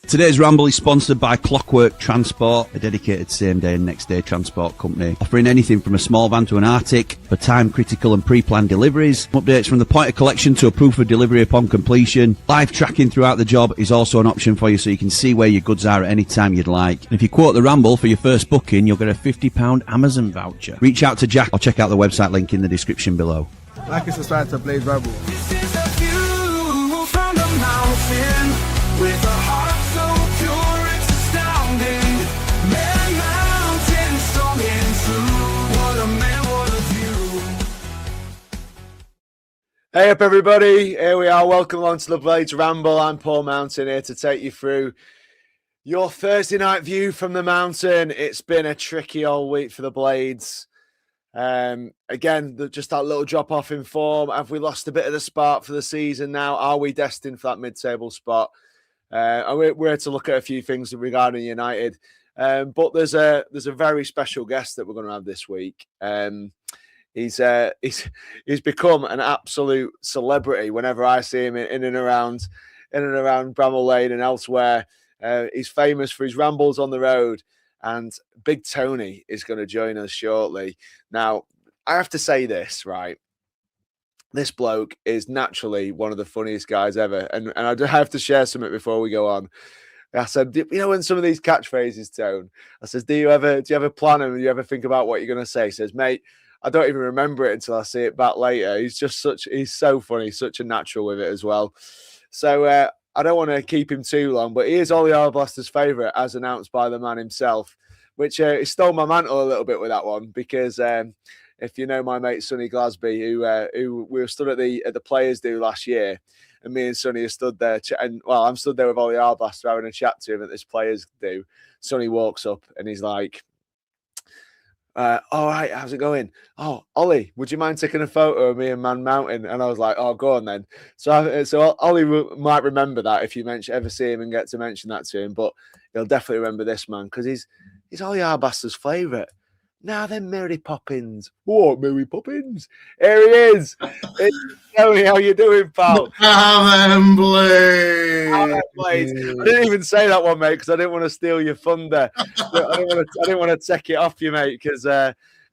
Today's Ramble is sponsored by Clockwork Transport, a dedicated same-day and next-day transport company, offering anything from a small van to an Arctic for time-critical and pre-planned deliveries. Updates from the point of collection to a proof of delivery upon completion. Live tracking throughout the job is also an option for you, so you can see where your goods are at any time you'd like. And if you quote the Ramble for your first booking, you'll get a £50 Amazon voucher. Reach out to Jack or check out the website link in the description below. Like and subscribe to Blaze Ramble. This is a view from the mountain with a heart so pure it's astounding. Man, mountain storming through. What a man, what a view. Hey up everybody, here we are. Welcome along to the Blaze Ramble. I'm Paul Mountain here to take you through your Thursday night view from the mountain. It's been a tricky old week for the Blades. Again, just that little drop off in form. Have we lost a bit of the spark for the season now? Are we destined for that mid-table spot? And we're here to look at a few things regarding United. But there's a very special guest that we're going to have this week. He's become an absolute celebrity whenever I see him in and around Bramall Lane and elsewhere. He's famous for his rambles on the road. And Big Tony is going to join us shortly. Now, I have to say this, right? This bloke is naturally one of the funniest guys ever. And I do have to share something before we go on. I said, you know, when some of these catchphrases, Tone, I says, do you ever plan them? Do you ever think about what you're going to say? He says, mate, I don't even remember it until I see it back later. He's so funny, such a natural with it as well. So I don't want to keep him too long, but he is Ollie Arblaster's favourite, as announced by the man himself, which he stole my mantle a little bit with that one, because if you know my mate Sonny Glasby, who we were stood at the Players' Do last year, and me and Sonny are stood there, I'm stood there with Ollie Arblaster having a chat to him at this Players' Do. Sonny walks up and he's like, all right, how's it going? Oh, Ollie, would you mind taking a photo of me and Man Mountain? And I was like, oh, go on then. So Ollie might remember that if you ever see him and get to mention that to him, but he'll definitely remember this man because he's Ollie Arblaster's favourite. Now then, Mary Poppins. What, Mary Poppins? Here he is. Tony, how you doing, pal? I'm Blaze. I didn't even say that one, mate, because I didn't want to steal your thunder. I didn't want to take it off you, mate, because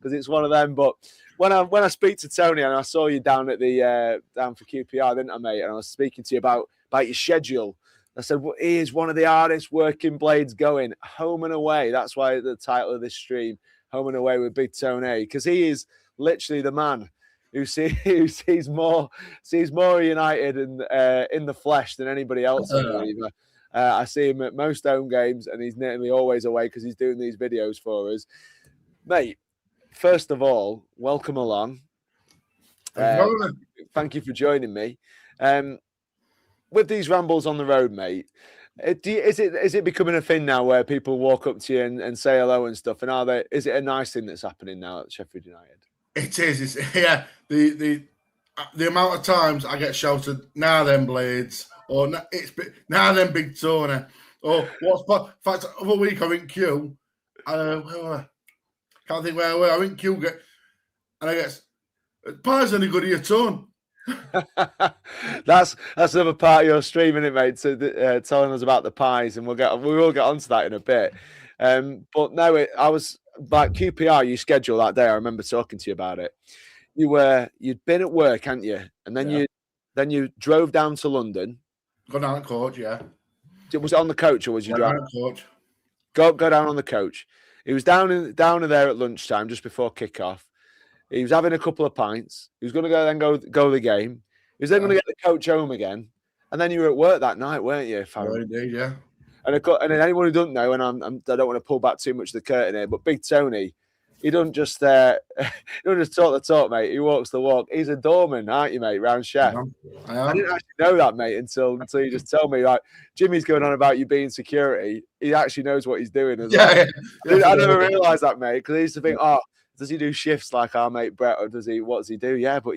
it's one of them. But when I speak to Tony, and I saw you down at the down for QPR, didn't I, mate? And I was speaking to you about your schedule. I said, well, he is one of the hardest working Blades going, home and away. That's why the title of this stream, Home and Away with Big Tony, because he is literally the man who sees more United in the flesh than anybody else. I see him at most home games, and he's nearly always away because he's doing these videos for us. Mate, first of all, welcome along. Thank you for joining me. With these rambles on the road, mate, is it becoming a thing now where people walk up to you and say hello and stuff? And is it a nice thing that's happening now at Sheffield United? It is. Yeah. The amount of times I get shouted, now then Blades, or now then Big Tony, or what's in fact other week I'm in queue. Can't think where I were. I'm in queue, and I guess pie's any good of your tone. That's another part of your stream, isn't it, mate? So telling us about the pies, and we will get onto that in a bit. But no, I was like QPR. You scheduled that day. I remember talking to you about it. You'd been at work, hadn't you? And then you drove down to London. Go down on coach, yeah. Was it on the coach or was you driving? Coach. Go down on the coach. He was down there at lunchtime just before kickoff. He was having a couple of pints. He was going to go the game. He was then going to get the coach home again. And then you were at work that night, weren't you? Indeed, yeah. And anyone who doesn't know, and I don't want to pull back too much of the curtain here, but Big Tony, he doesn't just talk the talk, mate. He walks the walk. He's a doorman, aren't you, mate, round Chef? I am. I didn't actually know that, mate, until you just told me. Like, Jimmy's going on about you being security. He actually knows what he's doing as well. Yeah. I never realised that, mate, because I used to think, does he do shifts like our mate Brett, or what does he do? Yeah, but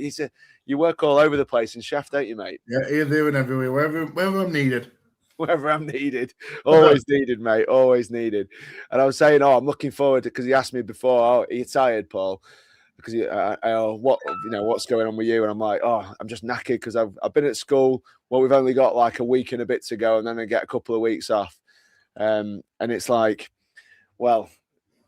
you work all over the place in Chef, don't you, mate? Yeah, here, there, and everywhere, wherever I'm needed. Wherever I'm needed. Always needed, mate. Always needed. And I was saying, I'm looking forward to, because he asked me before, are you tired, Paul? Because what's going on with you? And I'm like, I'm just knackered because I've been at school. Well, we've only got like a week and a bit to go, and then I get a couple of weeks off. And it's like, well,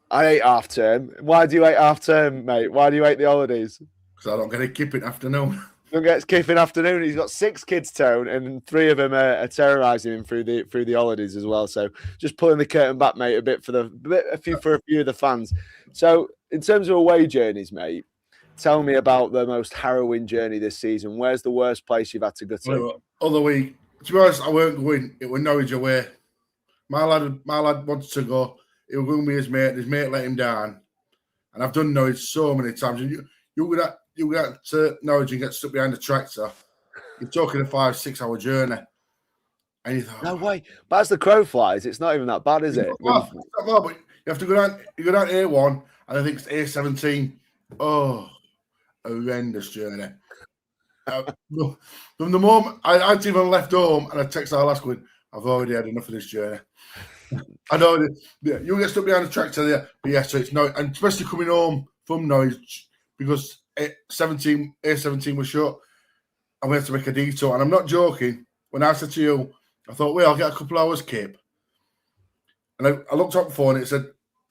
I hate half term. Why do you hate half term, mate? Why do you hate the holidays? Because I don't get a kipping afternoon. Don't get skipping afternoon. He's got 6 kids, Tone, and 3 of them are terrorising him through the holidays as well. So just pulling the curtain back, mate, for a few of the fans. So in terms of away journeys, mate, tell me about the most harrowing journey this season. Where's the worst place you've had to go to? Other week, to be honest, I weren't going. It was Norwich away. My lad wanted to go. He was going with his mate. His mate let him down, and I've done Norwich so many times. And you get to Norwich and get stuck behind a tractor. You're talking a 5-6 hour journey, and you thought, no way. But as the crow flies, it's not even that bad, is it? It's not bad, but you have to go down. You go down A1, and I think it's A17. Oh, horrendous journey. From the moment I hadn't even left home, and I text our last one, I've already had enough of this journey. I know, yeah, you get stuck behind a tractor there, but yeah, so it's no, and especially coming home from Norwich because A17 was shut, and we had to make a detour. And I'm not joking. When I said to you, I thought, well, I'll get a couple hours kip, and I looked up before, and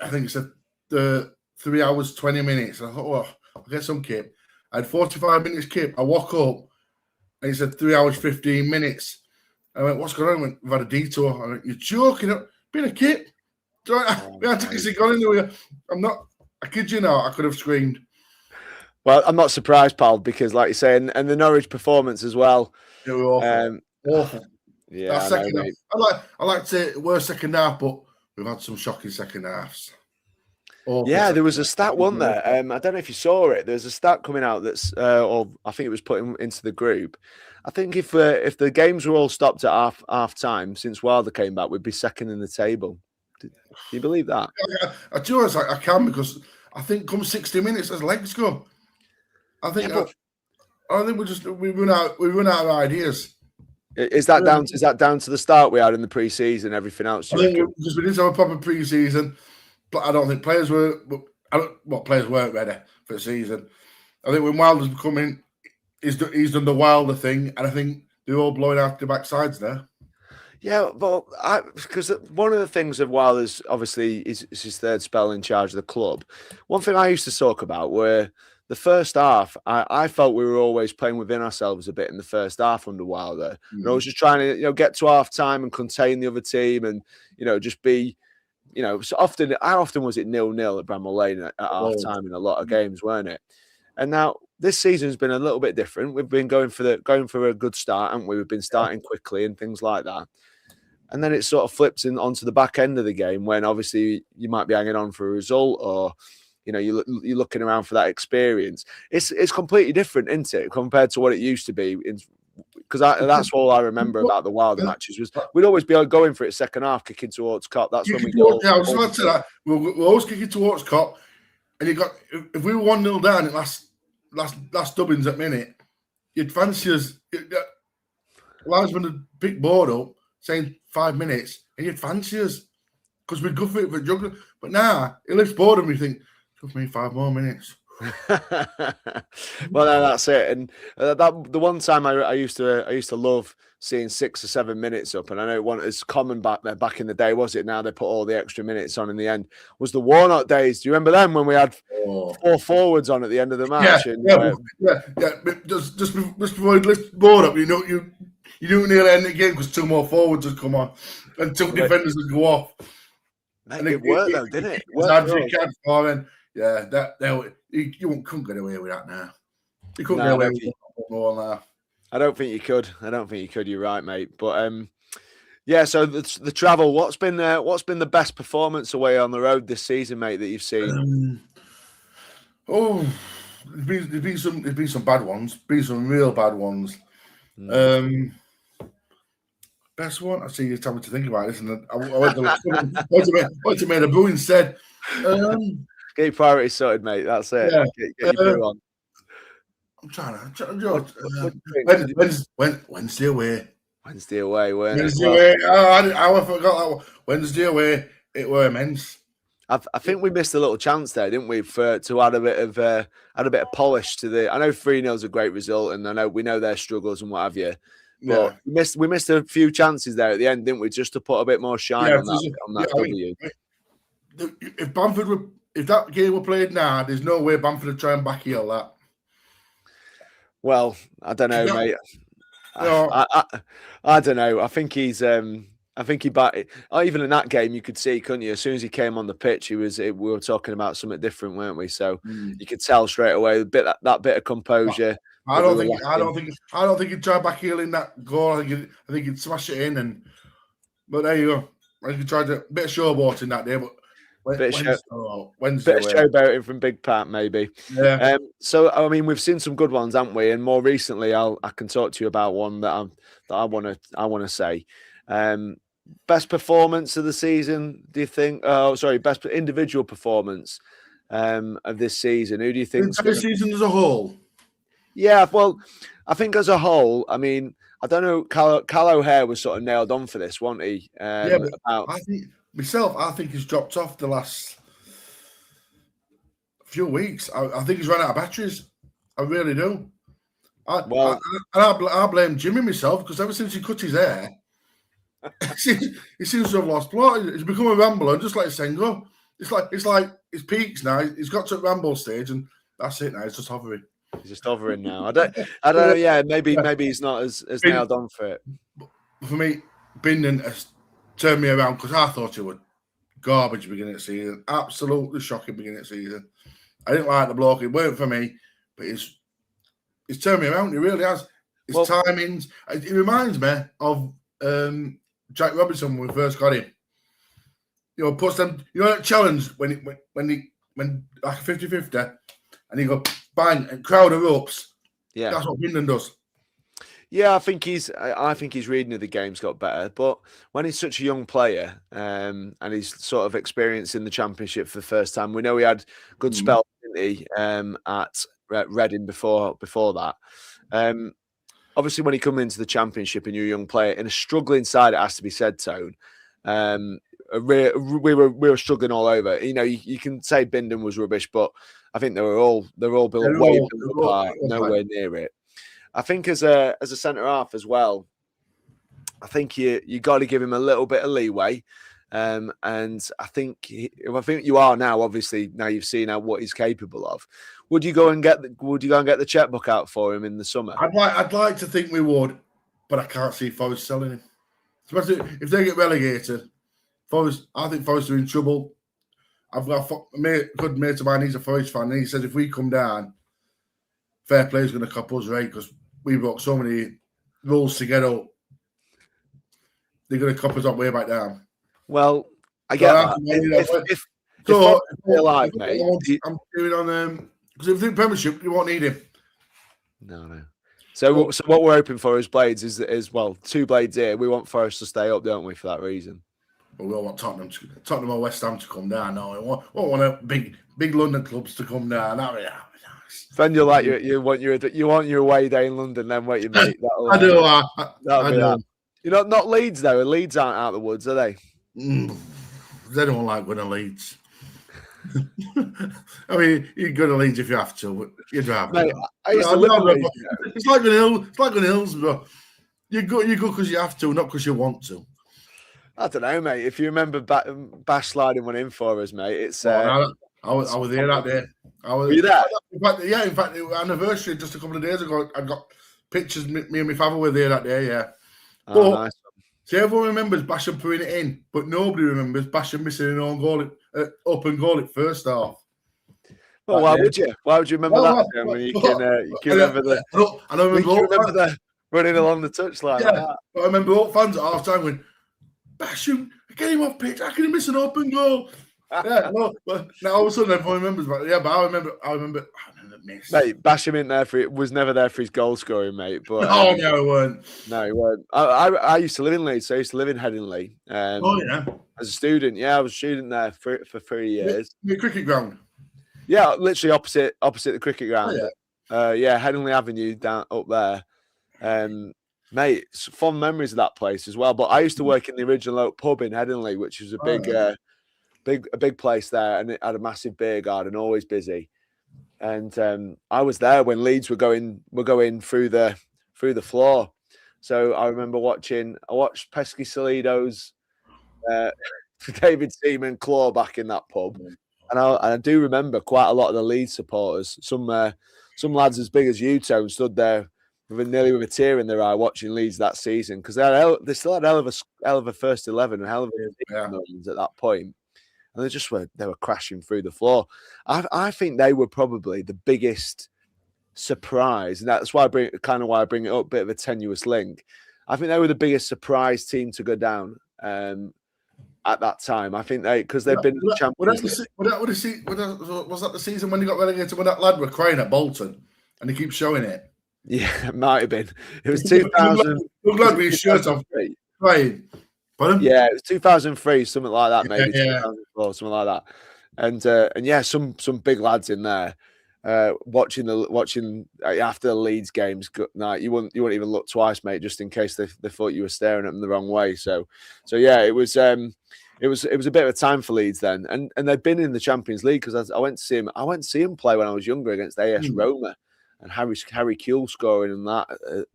I think it said 3 hours 20 minutes. And I thought, oh, I'll get some kip. I had 45 minutes kip. I walk up, and it said 3 hours 15 minutes. I went, what's going on? I went, we've had a detour. I went, you're joking? Been a kip? We had to get on anyway. I kid you not, I could have screamed. Well, I'm not surprised, pal, because like you say, and the Norwich performance as well. It was awful. Awful. Yeah, second half. I like to say worst second half, but we've had some shocking second halves. Awful. Yeah, there was a stat, wasn't there? I don't know if you saw it. There's a stat coming out that's, or I think it was put into the group. I think if the games were all stopped at half time since Wilder came back, we'd be second in the table. Do you believe that? I do. I can because I think come 60 minutes as legs go. I think we run out of ideas. Is that down to the start we had in the pre-season? Everything else? I think because we didn't have a proper pre-season, but I don't think players were. Players weren't ready for the season. I think when Wilder's coming, he's done the Wilder thing, and I think they're all blowing out the backsides there. Yeah, well, because one of the things of Wilder's obviously is his third spell in charge of the club. One thing I used to talk about were the first half. I felt we were always playing within ourselves a bit in the first half under Wilder. And I was just trying to, get to half time and contain the other team, and just be, so often. How often was it 0-0 at Bramall Lane at half time in a lot of games, weren't it? And now this season's been a little bit different. We've been going for a good start, haven't we? We've been starting quickly and things like that. And then it sort of flips onto the back end of the game when obviously you might be hanging on for a result, or you're looking around for that experience. It's completely different, isn't it, compared to what it used to be? Because that's all I remember about the Wilder matches was we'd always be going for it second half, kicking towards Cop. That's when we go. I was about to say that we're always kicking towards Cop, and if we were 1-0 down at last Dubbins at minute, you'd fancy us. Linesman would pick board up saying 5 minutes, and you'd fancy us because we'd go for it for juggling. But now he lifts board and we think, give me 5 more minutes. Well, that's it. And the one time I used to love seeing 6 or 7 minutes up, and I know it wasn't as common back in the day, was it? Now they put all the extra minutes on in the end. Was the Warnock days? Do you remember them when we had 4 forwards on at the end of the match? Just before you lift the board up, you don't nearly end the game because 2 more forwards would come on and 2 defenders would go off. And it worked though, didn't it? You couldn't get away with that now. You couldn't get away with that more now. I don't think you could. You're right, mate. But yeah. So the travel. What's been the best performance away on the road this season, mate, that you've seen? There's been some bad ones. Been some real bad ones. Best one. I see you telling me to think about this, and I went to make a brew instead. Get your priorities sorted, mate. That's it. Yeah. Get your brew on. I'm trying. Wednesday away. Wednesday away, weren't Wednesday away. I forgot that one. Wednesday away. It were immense. I think we missed a little chance there, didn't we, to add a bit of polish to the. I know 3-0 is a great result, and we know their struggles and what have you. Yeah. But we missed a few chances there at the end, didn't we? Just to put a bit more shine on that W. If that game were played now, there's no way Bamford would try and backheel that. Well, I don't know, mate. No. I don't know. I think he's. I think he even in that game you could see, couldn't you? As soon as he came on the pitch, we were talking about something different, weren't we? So you could tell straight away that bit of composure. I don't think he'd try backheeling that goal. I think he'd smash it in, but there you go. I think he tried a bit of showboating that day, but Wednesday bit of showboating from Big Pat, maybe. Yeah. So I mean, we've seen some good ones, haven't we? And more recently, I can talk to you about one that I want to say. Best performance of the season, do you think? Oh, sorry, best individual performance of this season. Who do you think? This season as a whole? Yeah, well, I think as a whole, I mean, I don't know. Cal O'Hare was sort of nailed on for this, wasn't he? Yeah, but I think he's dropped off the last few weeks. I think he's run out of batteries. I really do. I blame Jimmy myself because ever since he cut his hair, he seems to have lost plot. He's become a rambler, just like Sengo. It's like his peaks now. He's got to ramble stage, and that's it now. He's just hovering. He's just hovering now. I don't know. Yeah, maybe he's not as nailed on for it. For me, Bindon has turned me around because I thought he would garbage beginning of the season. Absolutely shocking beginning of the season. I didn't like the bloke. It weren't for me, but he's turned me around. He really has. His timings. It reminds me of Jack Robinson when we first got him. You know, puts them. You know that challenge when like 50-50, and he go bang and crowd erupts. Yeah, that's what Bindon does. Yeah, I think his reading of the game's got better. But when he's such a young player, and he's sort of experiencing the Championship for the first time, we know he had good spells, didn't he, at Reading before that. Obviously, when he comes into the Championship and you're a young player in a struggling side, it has to be said, Tone. We were struggling all over. You know, you can say Bindon was rubbish, but I think they're all below nowhere near it. I think as a centre half as well, I think you got to give him a little bit of leeway, and I think you are now. Obviously, now you've seen what he's capable of. Would you go and get the checkbook out for him in the summer? I'd like to think we would, but I can't see Forest selling him. Especially if they get relegated. I think Forest are in trouble. I've got a good mate of mine. He's a Forest fan, and he says if we come down, fair play is going to cop us right because we broke so many rules to get up. They're going to cop us up way back down. Well, I get that. If they're alive, mate, I'm doing on because if they're in Premiership, you won't need him. No. So what we're hoping for as Blades is well, two Blades here. We want Forest to stay up, don't we, for that reason? Well, we all want Tottenham or West Ham to come down. No, we want one of big London clubs to come down. That would be nice. Then you're like you want your away day in London, then won't you, mate? I do. I do. You know, not Leeds though. Leeds aren't out of the woods, are they? They don't like going to Leeds. I mean, you go to Leeds if you have to, but you'd rather. Mate, I used to live in Leeds. It's like going to Hillsborough. You go because you have to, not because you want to. I don't know, mate. If you remember Bash sliding one in for us, mate, it's. I was there that day. Were you there? In fact, the anniversary just a couple of days ago. I got pictures. Me and my father were there that day. Yeah. Oh, nice. See, everyone remembers Basham putting it in, but nobody remembers Basham missing an own goal, open goal at first half. Well, why would you? Why would you remember that? When you can remember the. I don't remember the running along the touchline. Yeah, like that. But I remember all fans at half time going, Basham, get him off pitch. How can he miss an open goal? Yeah, no, but now all of a sudden everyone remembers. But yeah, but I remember. Miss. Mate, Basham in there was never there for his goal scoring, mate. But no, he weren't. No, he weren't. I used to live in Leeds, so I used to live in Headingley. As a student, I was a student there for 3 years. The cricket ground. Yeah, literally opposite the cricket ground. Oh, yeah. Headingley Avenue down up there. Mate, fond memories of that place as well. But I used to work in the original Oak pub in Headingley, which was a big place there, and it had a massive beer garden, always busy. And I was there when Leeds were going through the floor. So I remember I watched Pesky Salido's David Seaman claw back in that pub. And I do remember quite a lot of the Leeds supporters, some lads as big as you, Tone, stood there nearly with a tear in their eye watching Leeds that season, because they still had hell of a first 11 and hell of a moments at that point. And they were crashing through the floor. I think they were probably the biggest surprise, and that's why I bring it up, bit of a tenuous link. I think they were the biggest surprise team to go down at that time. I think because they've been in the Champions League. Was that the season when they got relegated when that lad were crying at Bolton and he keeps showing it? Yeah, it might have been. It was 2000. Good lad with his shirt off crying. Pardon? Yeah, it was 2003, something like that, maybe 2004, something like that. And yeah, some big lads in there. Watching after the Leeds games, you wouldn't even look twice, mate, just in case they thought you were staring at them the wrong way. So yeah, it was a bit of a time for Leeds then, and they'd been in the Champions League because I went to see him play when I was younger against AS Roma, and Harry Kuehl scoring and that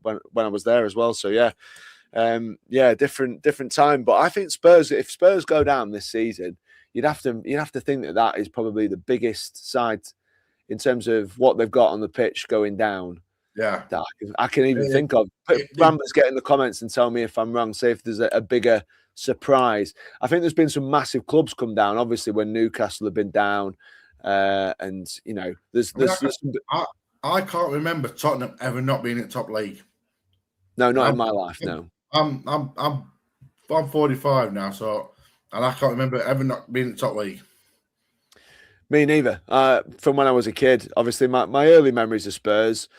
when I was there as well. So yeah, different time. But I think if Spurs go down this season, you'd have to think that is probably the biggest side in terms of what they've got on the pitch going down. Yeah, that I can even think of. Ramblers, get in the comments and tell me if I'm wrong. Say if there's a bigger surprise. I think there's been some massive clubs come down. Obviously, when Newcastle have been down, and there's I can't remember Tottenham ever not being in the top league. No, not in my life. No, I'm 45 now, and I can't remember ever not being in the top league. Me neither. From when I was a kid, obviously my early memories of Spurs,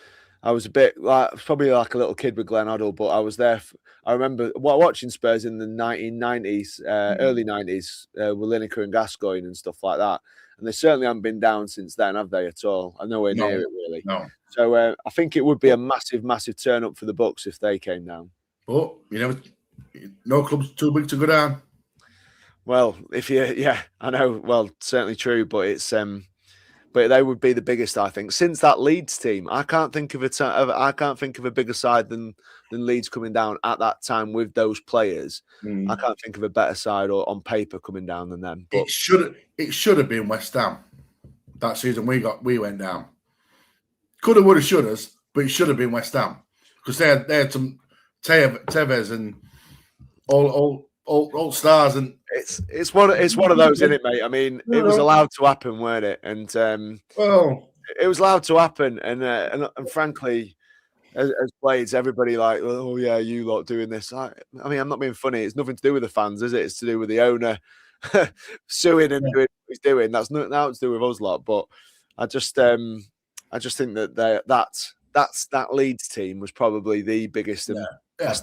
I was a bit probably like a little kid with Glenn Hoddle, but I was there. I remember watching Spurs in the 1990s, early 90s, with Lineker and Gascoigne and stuff like that. And they certainly haven't been down since then, have they, at all? I'm nowhere near it, really. No. So I think it would be a massive, massive turn up for the Bucks if they came down. But, no club's too big to go down. Well, I know. Well, certainly true, but it's but they would be the biggest, I think, since that Leeds team. I can't think of a bigger side than Leeds coming down at that time with those players. I can't think of a better side or on paper coming down than them. But it should have been West Ham that season we went down. Could have, would have, should have, but it should have been West Ham because they had some Tevez and all stars, and it's one of those, isn't it, mate? I mean, it was allowed to happen, weren't it? And it was allowed to happen, and frankly, as Blades, everybody like, oh yeah, you lot doing this. I mean, I'm not being funny. It's nothing to do with the fans, is it? It's to do with the owner suing and doing what he's doing. That's not to do with us lot. But I just think that that Leeds team was probably the biggest. That's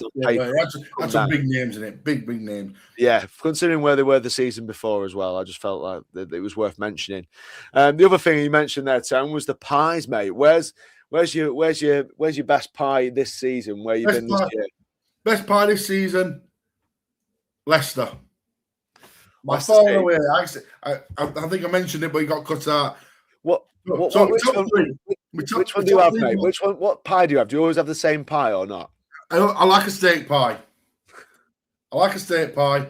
some big names in it. Big names. Yeah, considering where they were the season before as well, I just felt like it was worth mentioning. The other thing you mentioned there, Tom, was the pies, mate. Where's your best pie this season? Where you've been this year? Best pie this season, Leicester. My far away. I think I mentioned it, but he got cut out. Which one do you have, mate? What pie do you have? Do you always have the same pie or not? I like a steak pie. But I had a steak pie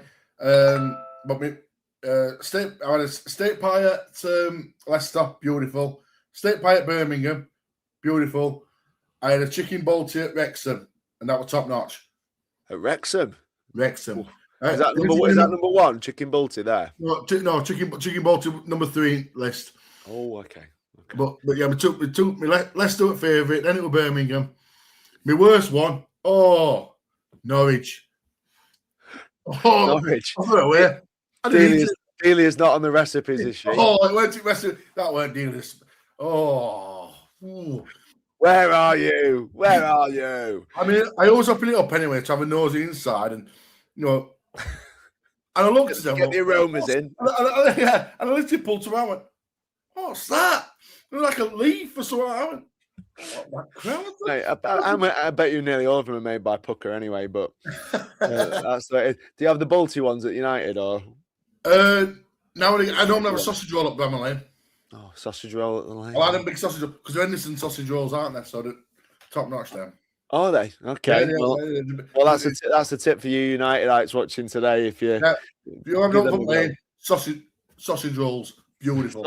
at Leicester, beautiful. Steak pie at Birmingham, beautiful. I had a chicken balti at Wrexham, and that was top notch. At Wrexham? Wrexham. Is that number one? Chicken balti there? No, chicken balti number 3 list. Oh, okay. But yeah, we took me Leicester at favourite, then it was Birmingham. My worst one. Oh, Norwich. Norwich. Delia's not on the recipes, is she? Oh, it went to recipe. That weren't Delia's. Oh. Ooh. Where are you? I mean, I always open it up anyway to have a nosy inside, and and I looked at them. Get the aromas in. And I literally pulled some out and went, what's that? It was like a leaf or something. I went, Mate, I bet you nearly all of them are made by Pucker anyway, but that's the way it is. Do you have the Balti ones at United or? No, I don't have a sausage roll at Bramall Lane. Oh, sausage roll at the Lane. I like them big sausage rolls because they're Henderson sausage rolls, aren't they? So they're top notch there. Are they? Okay. Well, that's a tip for you Unitedites watching today. If you have no complaint, sausage rolls, beautiful.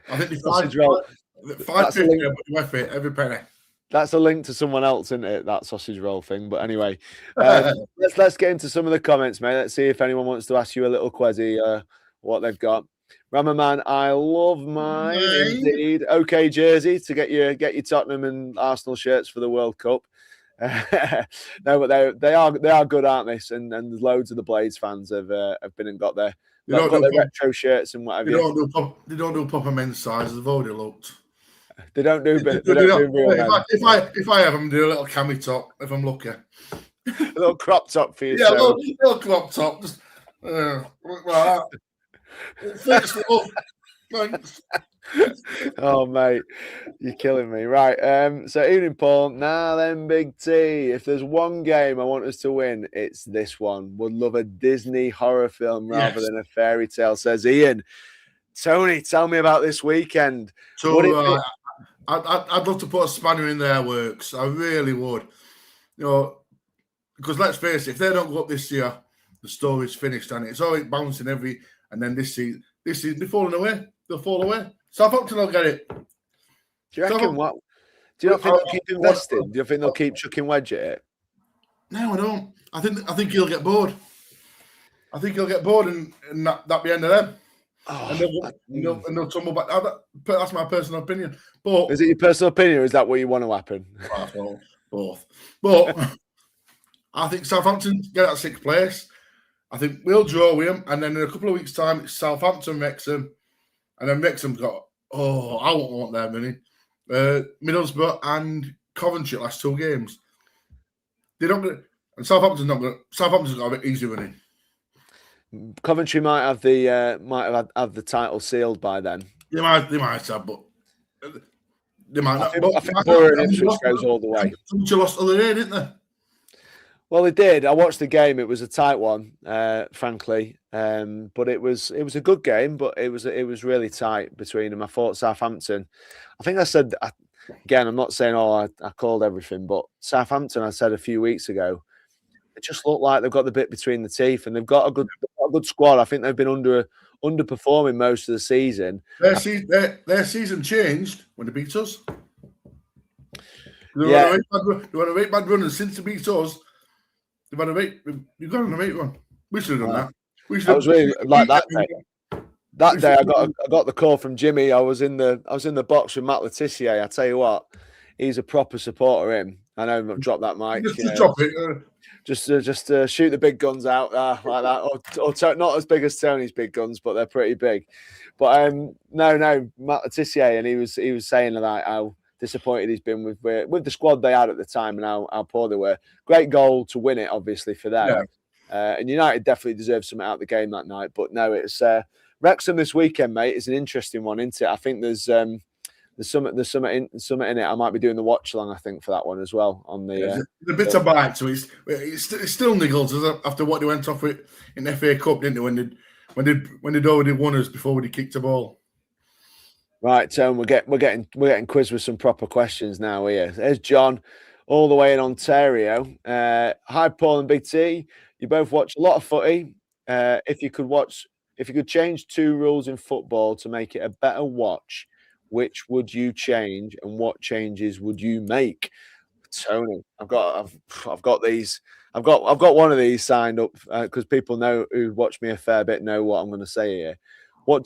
I think sausage roll. $5.50 every penny. That's a link to someone else, isn't it? That sausage roll thing. But anyway, let's get into some of the comments, mate. Let's see if anyone wants to ask you a little quizzy what they've got. Ramaman, I love mine indeed. Okay, jersey to get your Tottenham and Arsenal shirts for the World Cup. No, but they are good, aren't they? And loads of the Blades fans have been and got their retro shirts and whatever. They don't do proper men's sizes. They've already looked. They don't do real men. If I have them, do a little cami top if I'm lucky. A little crop top for you. Yeah, a little crop top. Just like that. Thanks. Oh, mate, you're killing me. Right. So evening, Paul. Now then, Big T. If there's one game I want us to win, it's this one. Would love a Disney horror film rather than a fairy tale, says Ian. Tony, tell me about this weekend. So I'd love to put a spanner in their works. I really would. Because let's face it, if they don't go up this year, the story's finished, and it's always bouncing and then this season they're falling away. They'll fall away. Southampton will get it. Do you reckon what? Do you not think they'll keep investing? Do you think they'll keep chucking wedge at it? No, I don't. I think he'll get bored. I think he'll get bored and that'll be the end of them. And they'll tumble back. That's my personal opinion. But is it your personal opinion, or is that what you want to happen? Both. But I think Southampton get that 6th place. I think we'll draw with them, and then in a couple of weeks' time, it's Southampton, Wrexham, and then Wrexham's got. Oh, I won't want their money. Middlesbrough and Coventry last 2 games. They don't get, and Southampton's not going. Southampton's got a bit easy running. Coventry might have the title sealed by then. They might have, but they might not. I think Borough and Ipswich goes all the way. Coventry lost the other day, didn't they? Well, they did. I watched the game. It was a tight one, frankly, but it was a good game. But it was really tight between them. I thought Southampton. I think I said again. I'm not saying I called everything, but Southampton. I said a few weeks ago. It just looked like they've got the bit between the teeth, and they've got a good squad. I think they've been underperforming most of the season. Their season changed when they beat us. They were on a very bad run, and since they beat us. You've got a mate one. We should have done that. I was really like that day. That day, I got the call from Jimmy. I was in the box with Matt Letizia. I tell you what, he's a proper supporter. Him. I know I've dropped that mic. Just drop it. Just shoot the big guns out like that, or not as big as Tony's big guns, but they're pretty big. But no, Matt Letizia, and he was saying that how disappointed he's been with the squad they had at the time and how poor they were. Great goal to win it, obviously, for them. Yeah. And United definitely deserved something out of the game that night. But no, it's Wrexham this weekend, mate. It's an interesting one, isn't it? I think there's something in it. I might be doing the watch along, I think, for that one as well. On the bit of bite, so it's still niggles after what they went off with in the FA Cup, didn't they? When they'd already won us before we kicked the ball. Right, Tone, we're getting quizzed with some proper questions now here. There's John, all the way in Ontario. Hi, Paul and Big T. You both watch a lot of footy. If you could change 2 rules in football to make it a better watch, which would you change, and what changes would you make? Tony, I've got these. I've got one of these signed up because people know who watch me a fair bit know what I'm going to say here. What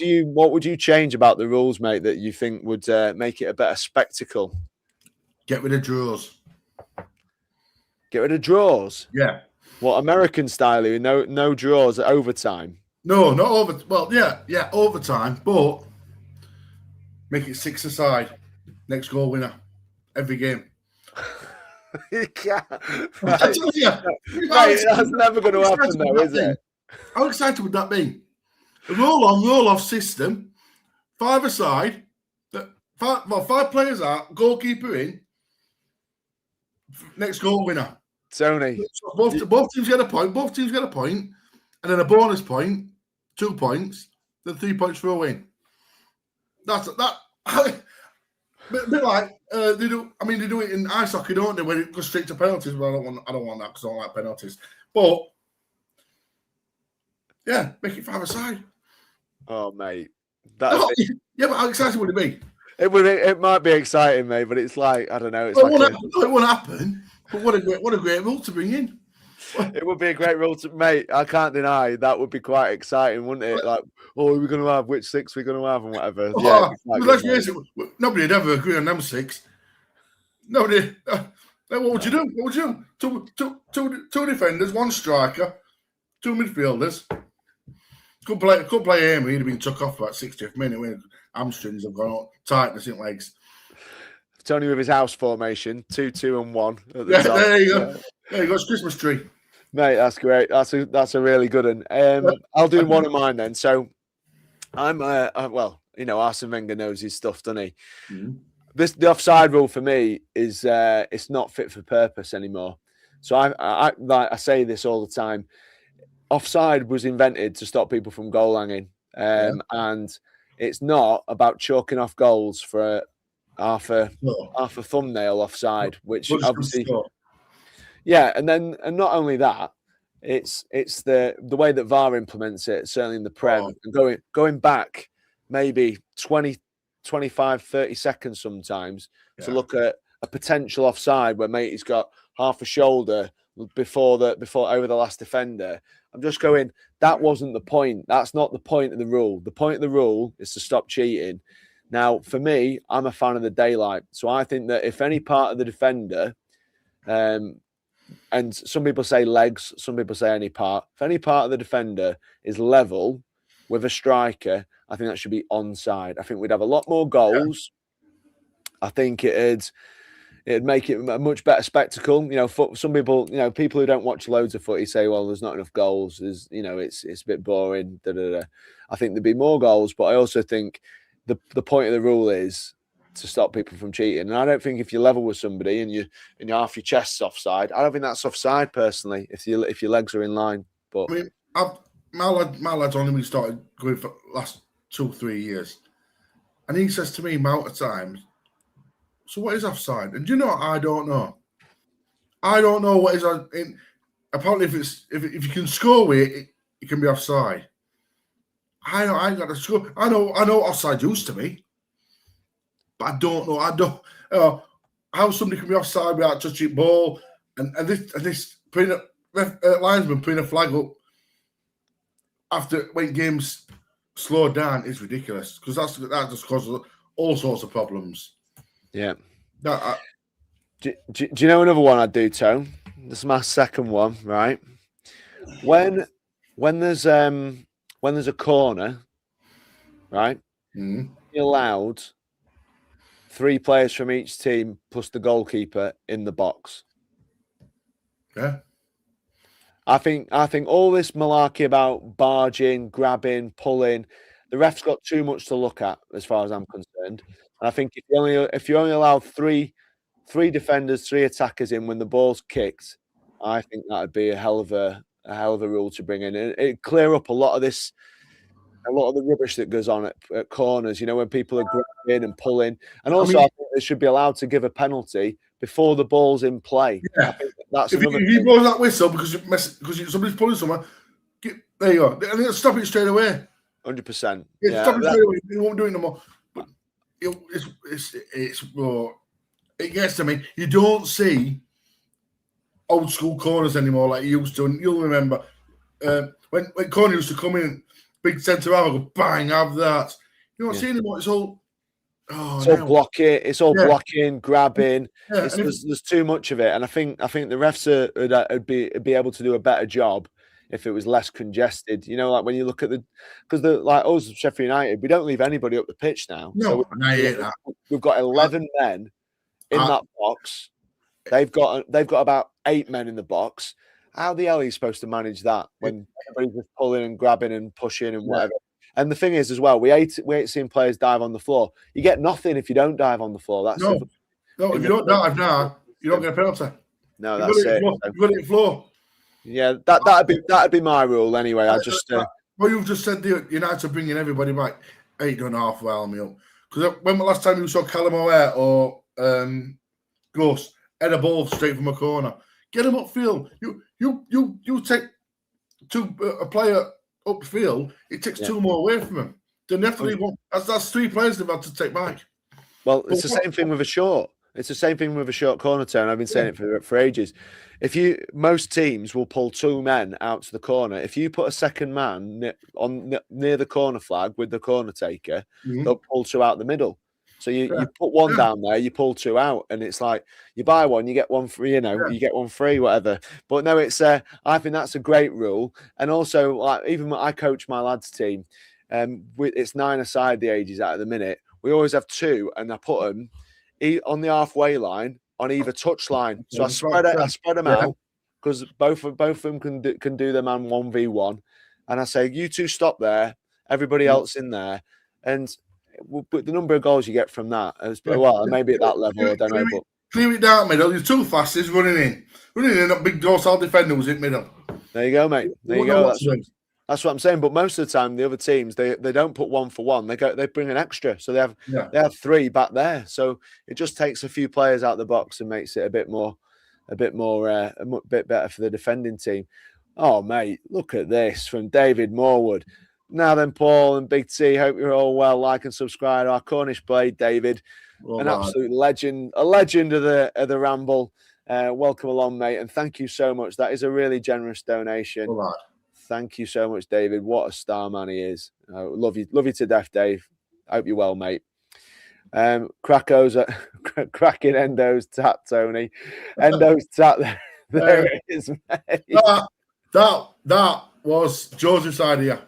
would you change about the rules, mate, that you think would make it a better spectacle? Get rid of draws. Get rid of draws? Yeah. What, American style? No draws at overtime? No, not over. Well, yeah, overtime, but make it 6 aside. Next goal winner every game. You can't. Right. I tell you, mate, that's never going to happen, though, is it? How excited would that be? A roll-on, roll-off system, 5 aside, 5 players out, goalkeeper in, next goal winner. Tony. So both teams get a point, and then a bonus point, 2 points, then 3 points for a win. That's that. bit like they do. I mean, they do it in ice hockey, don't they? When it goes straight to penalties. But I don't want that because I don't like penalties. But yeah, make it 5-a-side. Oh, mate. Yeah, but how exciting would it be? It might be exciting, mate, but it's like, I don't know. It's Well, like it won't happen. But what a great rule to bring in. it would be a great rule to, mate. I can't deny that would be quite exciting, wouldn't it? Like, oh, we're going to have which 6 we're going to have and whatever. Yeah, let's face it, nobody would ever agree on them 6. Nobody. What would you do? What would you do? Two defenders, 1 striker, 2 midfielders. Could play Amy. He'd have been took off about 60th minute when hamstrings have gone up, tightness in legs. Tony with his house formation, 2, 2, and 1. At the Yeah, top. there you go. There you go. It's Christmas tree. Mate, that's great. That's a really good one. I'll do one of mine then. So I'm well, Arsene Wenger knows his stuff, doesn't he? Mm-hmm. The offside rule for me is it's not fit for purpose anymore. So I say this all the time. Offside was invented to stop people from goal hanging, and it's not about chalking off goals for half a thumbnail offside, which obviously. Yeah, and not only that, it's the way that VAR implements it, certainly in the Prem, and going back maybe 20, 25, 30 seconds sometimes to look at a potential offside where he's got half a shoulder before over the last defender. I'm just going, that wasn't the point. That's not the point of the rule. The point of the rule is to stop cheating. Now, for me, I'm a fan of the daylight. So I think that if any part of the defender, and some people say legs, some people say any part. If any part of the defender is level with a striker, I think that should be onside. I think we'd have a lot more goals. I think it'd make it a much better spectacle. For some people, people who don't watch loads of footy say, well, there's not enough goals. There's, it's a bit boring. I think there'd be more goals, but I also think the point of the rule is to stop people from cheating. And I don't think if you're level with somebody and you're half your chest's offside, I don't think that's offside personally. If your legs are in line, but I mean, my lad's only been started going for the last 2-3 years, and he says to me amount of times, so what is offside? And do you know, I don't know. I don't know what is on. Apparently, if you can score with it can be offside. I ain't got to score. I know offside used to be, but I don't know. I don't how somebody can be offside without touching ball, and this linesman putting a flag up after when games slow down is ridiculous because that just causes all sorts of problems. Yeah. Do you know another one I'd do, Tone? This is my second one, right? When there's a corner, right? Mm-hmm. You're allowed 3 players from each team plus the goalkeeper in the box. Yeah. I think all this malarkey about barging, grabbing, pulling, the ref's got too much to look at as far as I'm concerned. And I think if you only allow three defenders, 3 attackers in when the ball's kicked, I think that would be a hell of a rule to bring in. It'd clear up a lot of the rubbish that goes on at corners, when people are grabbing and pulling. And also, I think they should be allowed to give a penalty before the ball's in play. Yeah. I think that's if he blows that whistle because somebody's pulling someone, there you go. And they'll stop it straight away. 100%. Yeah, stop it straight away. He won't do it no more. But it gets to me. You don't see old school corners anymore like you used to. And you'll remember when corner used to come in, big centre half, go bang, have that. You're not seeing anymore. It's all blocking. It's all blocking, grabbing. Yeah, there's too much of it, and I think the refs would be able to do a better job if it was less congested. Like when you look at like us, Sheffield United, we don't leave anybody up the pitch now. No, I hate that. We've got 11 men in that box. They've got about 8 men in the box. How the hell are you supposed to manage that when everybody's just pulling and grabbing and pushing and whatever? And the thing is, as well, we hate seeing players dive on the floor. You get nothing if you don't dive on the floor. That's no. If you don't dive now, you don't get a penalty. No, that's it. You've got it in the floor. Yeah, that'd be my rule anyway. Well, you've just said the United are bringing everybody back. Ain't done half well, me up Because when the last time you saw Callum O'Hare or Gus head a ball straight from a corner, get him upfield. You take a player upfield, it takes two more away from him. Then definitely that's 3 players they've had to take back. Well, it's the same thing with a short. It's the same thing with a short corner turn. I've been saying it for ages. Most teams will pull 2 men out to the corner. If you put a second man near the corner flag with the corner taker, they'll pull 2 out the middle. So you put 1 down there, you pull 2 out, and it's like you buy 1, you get 1 free. You get 1 free, whatever. But no, it's I think that's a great rule. And also, like even when I coach my lads team, it's 9-a-side the ages at the minute. We always have 2, and I put them on the halfway line on either touch line. So I spread them out because both of them can do them on 1v1. And I say, you 2 stop there, everybody else in there. And but the number of goals you get from that, maybe at that level, I don't know. But clear it down middle. You're too fast. He's running in. That big dorsal defender was in middle. There you go, mate. There you go. That's what I'm saying. But most of the time, the other teams they don't put 1 for 1. They bring an extra, so they have 3 back there. So it just takes a few players out of the box and makes it a bit better for the defending team. Oh, mate, look at this from David Morwood. Now then, Paul and Big T, hope you're all well. Like and subscribe to our Cornish Blade, David, an absolute legend, a legend of the Ramble. Welcome along, mate, and thank you so much. That is a really generous donation. Thank you so much, David. What a star man he is. Love you to death, Dave. Hope you're well, mate. Cracking Endo's tap, Tony. Endo's tap. There it is, mate. That was Joseph's idea.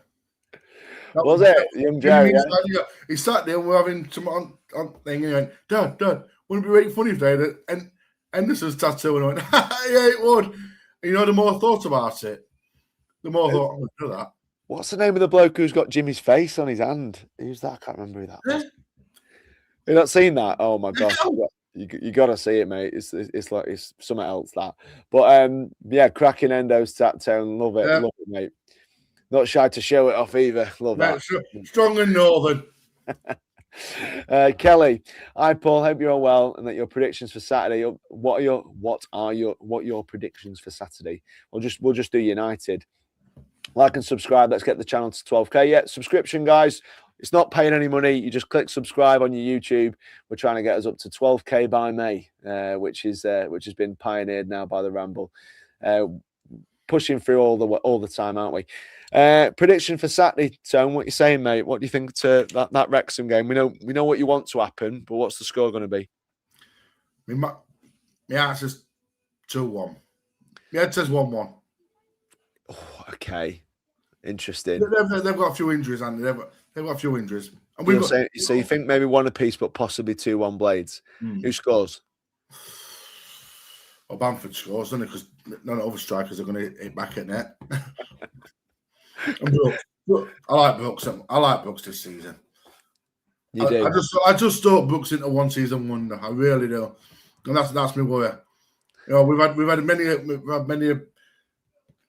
Was it? Young Jerry. Yeah? He sat there and we're having some on thing and he went, Dad, wouldn't it be really funny if they had and Anderson's tattoo? And I went, yeah, it would. And, you know, the more I thought about it, the more I thought, I'm going to do that. What's the name of the bloke who's got Jimmy's face on his hand? Who's that? I can't remember who that was. You've not seen that? Oh my gosh. You got to see it, mate. It's like it's something else, that. But cracking Endo's tattoo. Love it. Love it, mate. Not shy to show it off either. Love that. Strong and northern. Kelly, hi Paul. Hope you're all well and that your predictions for Saturday. What are your predictions for Saturday? We'll just do United. Like and subscribe. Let's get the channel to 12k. Yeah, subscription, guys. It's not paying any money. You just click subscribe on your YouTube. We're trying to get us up to 12k by May, which has been pioneered now by the Ramble. Pushing through all the time, aren't we? Prediction for Saturday, Tone. What you saying, mate? What do you think to that Wrexham game? We know what you want to happen, but what's the score going to be? My answer's 2-1. My head says 1-1. Oh, okay, interesting. They've got a few injuries, and they've got a few injuries. And so you think maybe 1 apiece, but possibly 2-1 Blades. Who scores? Well, Bamford scores, doesn't it? Because none of the other strikers are going to hit back at net. I like Brooks. I like Brooks this season. You do. I just thought Brooks into one season wonder. I really do, and that's my worry. You know, we've had many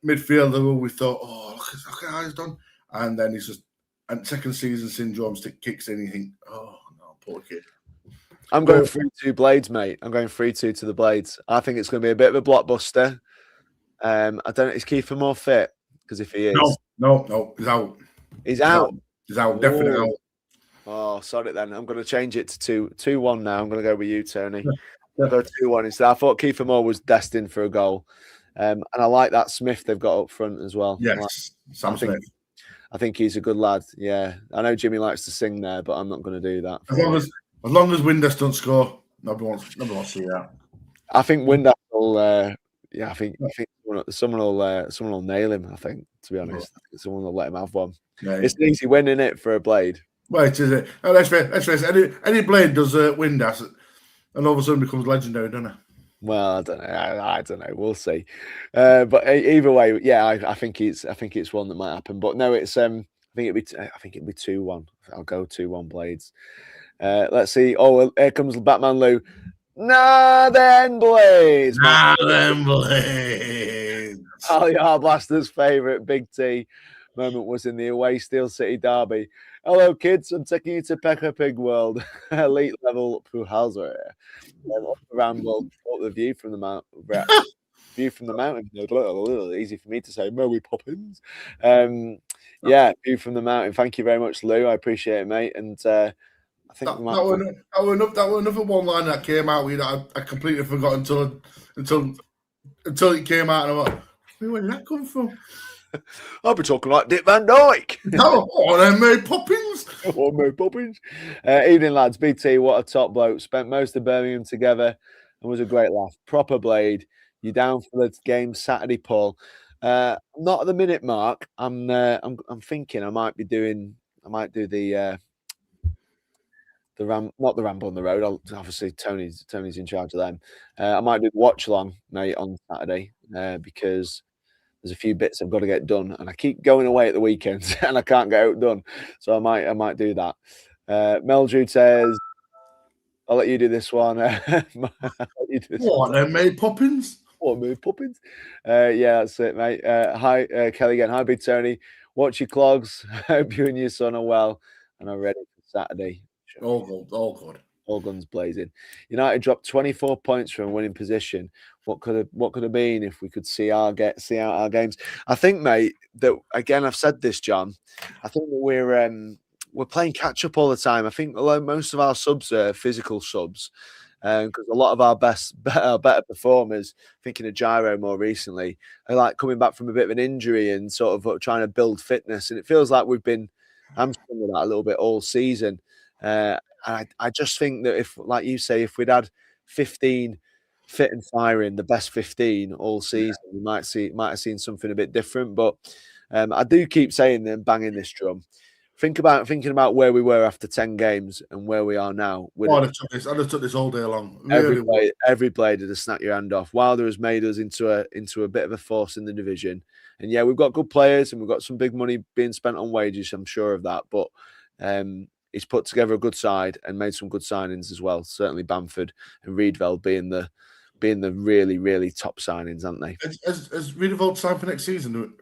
midfielder who we thought, oh, look at how he's done, and then he's just second season syndrome kicks in. And you think, oh no, poor kid. I'm going 3-2 Blades, mate. I'm going 3-2 to the Blades. I think it's going to be a bit of a blockbuster. I don't know. Is Kiefer more fit? Because if he is, no, he's out. He's out. He's out. Definitely out. Oh, sorry then. I'm going to change it to 2-1 now. I'm going to go with you, Tony. I'll go 2-1 instead. I thought Kiefer Moore was destined for a goal, and I like that Smith they've got up front as well. Yes, Sam Smith. I think he's a good lad. Yeah, I know Jimmy likes to sing there, but I'm not going to do that. As long as Windass don't score, nobody wants to see that. I think Windass will. I think someone will nail him. I think, to be honest, someone will let him have one. Yeah, it's an easy win, isn't it, for a Blade? Well, it is. Let's face it. Any Blade does Windass, and all of a sudden becomes legendary, doesn't it? Well, I don't know. We'll see. But either way, yeah, I think it's one that might happen. But no, it's I think it'd be 2-1. I'll go 2-1 Blades. Let's see. Oh, here comes Batman Lou. Nah, then Blades. Nah, then Blades. Ali Arblasters' favourite, Big T. moment was in the away Steel City derby. Hello, kids. I'm taking you to Peppa Pig World. Elite level Puhalza. Ramble. Up the view from the mountain. View from the mountain. A little easy for me to say. Mary Poppins. Yeah, view from the mountain. Thank you very much, Lou. I appreciate it, mate. And I think that was another one line that came out with that I completely forgot until it came out, and I'm like, where did that come from? I'll be talking like Dick Van Dyke. Then Mary Poppins. Mary Poppins. Evening, lads. BT, what a top bloke. Spent most of Birmingham together and was a great laugh. Proper blade. You down for the game Saturday, Paul? Not at the minute, Mark. I'm thinking I might do the not the Ramble on the Road. Obviously Tony's in charge of them. I might do the watch along, mate, on Saturday because there's a few bits I've got to get done, and I keep going away at the weekends and I can't get out done. So I might do that. Meldrew says, "I'll let you do this one." What then, Mary Poppins? What, Mary Poppins? Yeah, that's it, mate. Hi, Kelly again. Hi, Big Tony. Watch your clogs. Hope you and your son are well and are ready for Saturday. All good. All guns blazing. United dropped 24 points from winning position. What could have been if we could see out our games? I think, mate, that again I've said this, John. I think that we're playing catch up all the time. I think most of our subs are physical subs, because a lot of our better performers, thinking of Gyro more recently, are like coming back from a bit of an injury and sort of trying to build fitness. And it feels like we've been hamstrung with that a little bit all season. And I just think that if, like you say, if we'd had 15 fit and firing, the best 15 all season, we might have seen something a bit different. But I do keep saying and banging this drum. Thinking about where we were after 10 games and where we are now. I'd have took this all day long. Every blade would have snapped your hand off. Wilder has made us into a bit of a force in the division. And yeah, we've got good players and we've got some big money being spent on wages. I'm sure of that. But he's put together a good side and made some good signings as well. Certainly Bamford and Reedveld being the really, really top signings, aren't they? Has Reedveld signed for next season?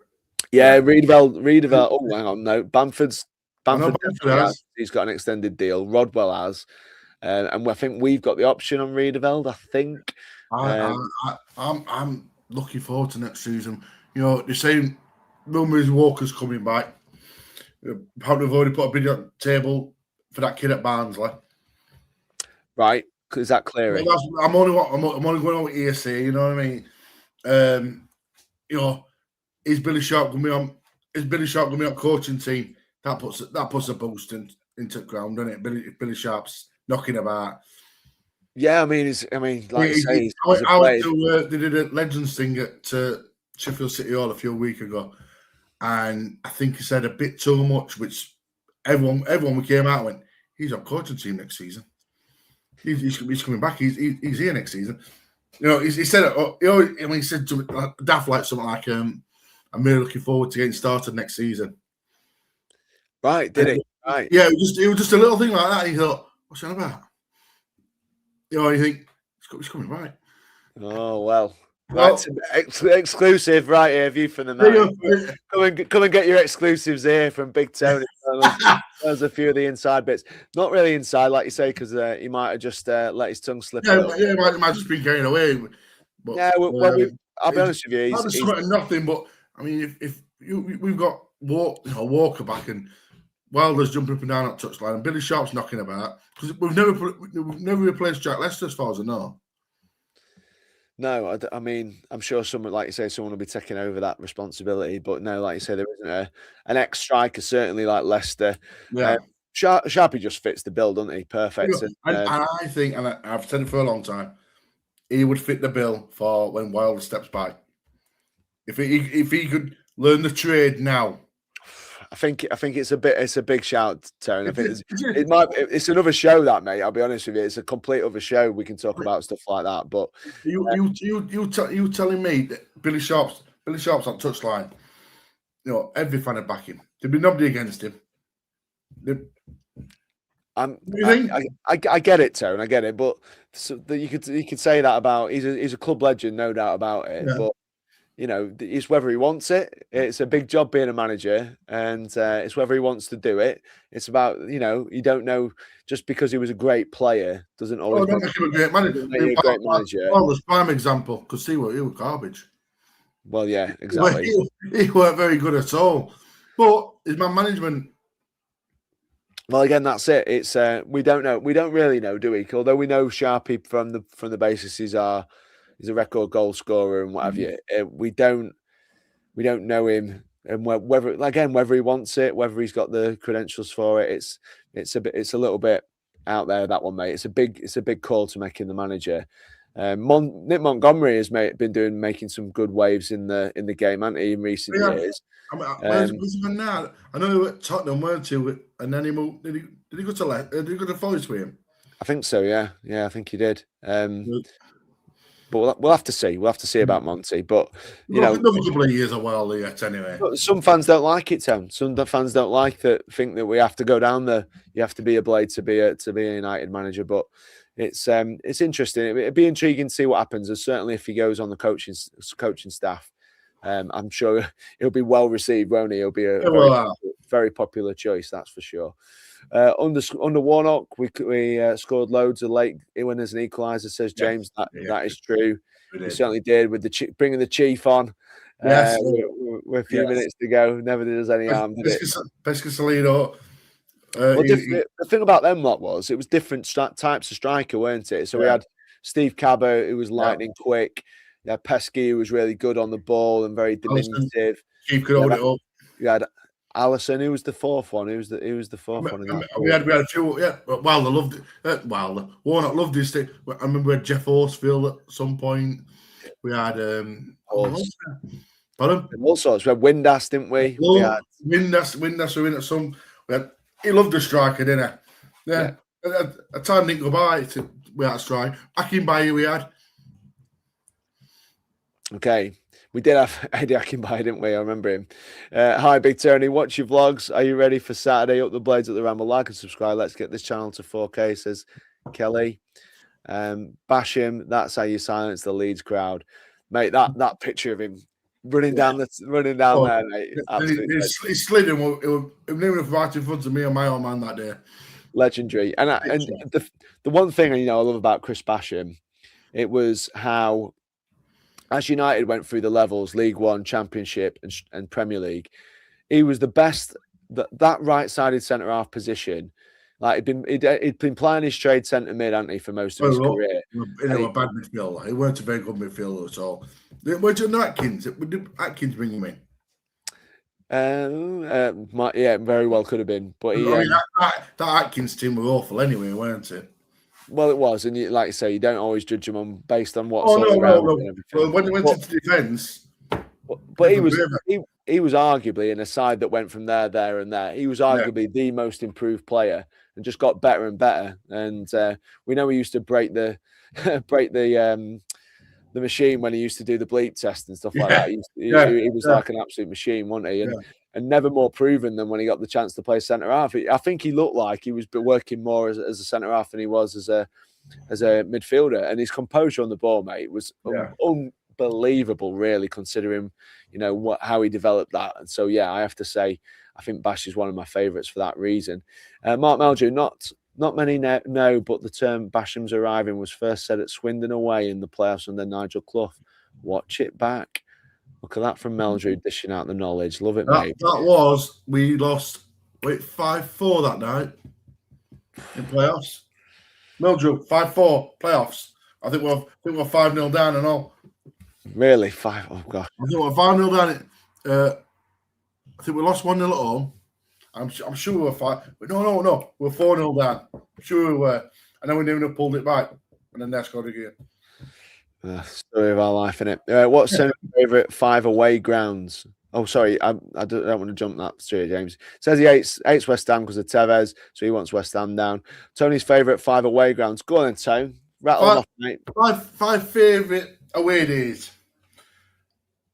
Yeah, Reedveld. Oh, hang on, no. Bamford has. He's got an extended deal. Rodwell has. And I think we've got the option on Reedveld, I think. I'm looking forward to next season. You know, they're saying rumours Walker's coming back. Apparently they've already put a bid on the table for that kid at Barnsley. Right. Is that clear? I'm only going on with ESC, you know what I mean? You know, is Billy Sharp going to be on coaching team? That puts a boost into the ground, doesn't it? Billy Sharp's knocking about. Yeah, I mean, like you say, they did a Legends thing at Sheffield City Hall a few weeks ago, and I think he said a bit too much, which everyone we came out and went, he's on coaching team next season. He's coming back. He's here next season. You know, he said it. He said to Daft like something like, "I'm really looking forward to getting started next season." Right? Did he? Right? Yeah, it was just a little thing like that. And he thought, "What's that about?" You know, you think he's coming right. Oh well. Right, exclusive right here, view from the mountain. Come and get your exclusives here from Big Tony. There's a few of the inside bits. Not really inside, like you say, because he might have just let his tongue slip. Yeah, he might just be carried away. But, yeah, I'll be honest with you. He's nothing. But I mean, if we've got Walker back and Wilder's jumping up and down that touchline, and Billy Sharp's knocking about, because we've never replaced Jack Lester as far as I know. No, I mean, I'm sure someone, like you say, someone will be taking over that responsibility. But no, like you say, there isn't an ex-striker, certainly like Leicester. Yeah. Sharpie just fits the bill, doesn't he? Perfect. And I think, and I've said it for a long time, he would fit the bill for when Wilder steps back. If he could learn the trade now. I think it's a big shout, Tony. I think it's another show that, mate. I'll be honest with you, it's a complete other show. We can talk about stuff like that. But you telling me that Billy Sharp's on touchline? You know, every fan would back him. There'd be nobody against him. I get it, Tony. I get it, but you could say that about he's a club legend, no doubt about it. Yeah. But it's whether he wants it. It's a big job being a manager, and it's whether he wants to do it. It's about, you don't know, just because he was a great player doesn't always don't make him a great manager. make you a great manager. Well, the prime example, because he was garbage. Well, yeah, exactly. He weren't very good at all. But his man management. Well, again, that's it. It's we don't know. We don't really know, do we? Although we know Sharpie from the basis he's a record goal scorer and what have you. We don't know him, and whether he wants it, whether he's got the credentials for it. It's a little bit out there, that one, mate. It's a big call to make him the manager. Nick Montgomery has been making some good waves in the game, hasn't he, in recent years? Where's he gone now? I know he was at Tottenham, weren't he? And then he moved. Did he go to Did he go to Forest with him? I think so. Yeah, I think he did. But we'll have to see. We'll have to see about Monty. But another couple of years a while yet, anyway. Some fans don't like it, Tom. Some fans don't like that. Think that we have to go down there. You have to be a Blade to be a United manager. But it's interesting. It'd be intriguing to see what happens. And certainly, if he goes on the coaching staff, I'm sure he'll be well received, won't he? He'll be a very popular choice, that's for sure. Under Warnock, we scored loads of late winners and equalisers, says James. That is true. We certainly did, with bringing the Chief on. Yes. We're a few minutes to go. Never did us any harm, did it? Pescasolino. The thing about them lot was it was different types of striker, weren't it? So we had Steve Cabot, who was lightning quick. Yeah, Pesky, who was really good on the ball and very diminutive. Chief could hold it up. You had Allison, who was the fourth one. Who was the fourth one in that? We had a few. Yeah, Wilder loved it. Wilder. Warnock loved his thing. I remember we had Jeff Horsfield at some point. We had pardon? All sorts. We had Windass, didn't we? We had Windass were in at some. He loved the striker, didn't he? Yeah. A time didn't go by. We had a strike. Akinbaye we had. Okay, we did have Eddie Akinbaye, didn't we? I remember him. Hi, Big Tony. Watch your vlogs. Are you ready for Saturday? Up the blades at the Ramble. Like and subscribe. Let's get this channel to 4K, says Kelly. Bash him. That's how you silence the Leeds crowd, mate. That picture of him running down there, mate. He slid him. It was right in front of me and my old man that day. Legendary. And the one thing I love about Chris Basham, it was how, as United went through the levels, League One, Championship, and Premier League, he was the best. That right-sided centre-half position, like he'd been playing his trade centre mid, hadn't he, for most of his career? He was a bad midfielder. He weren't a very good midfielder at all. Where'd you know Atkins? Did Atkins bring him in? Yeah, very well could have been. But that Atkins team were awful anyway, weren't it? Well, it was, and like you say, you don't always judge them based on what's around. No. Well, when he went into defence, but he was arguably in a side that went from there, and there. He was arguably the most improved player, and just got better and better. And we know he used to break the machine when he used to do the bleep test and stuff like that. He was like an absolute machine, wasn't he? And never more proven than when he got the chance to play centre half. I think he looked like he was working more as a centre half than he was as a midfielder. And his composure on the ball, mate, was unbelievable, really, considering how he developed that. And so, I have to say, I think Bash is one of my favourites for that reason. Mark Meldrew, not many know, but the term Basham's arriving was first said at Swindon away in the playoffs under Nigel Clough. Watch it back. Look at that from Meldrew, dishing out the knowledge. Love it, mate. We lost 5-4 that night in playoffs. Meldrew, 5-4 playoffs. I think we're 5-0 down and all. Really? 5? Oh, God. I think we're 5-0 down. I think we lost 1-0 at home. I'm sure we were 5. No. We're 4-0 down. I'm sure we were. And then we never pulled it back. And then they scored again. Story of our life, innit? What's your favourite 5 away grounds? Oh, sorry, I don't want to jump that straight, James. Says he hates West Ham because of Tevez, so he wants West Ham down. Tony's favourite 5 away grounds. Go on then, Tone. Rattle them off, mate. 5 favourite away days.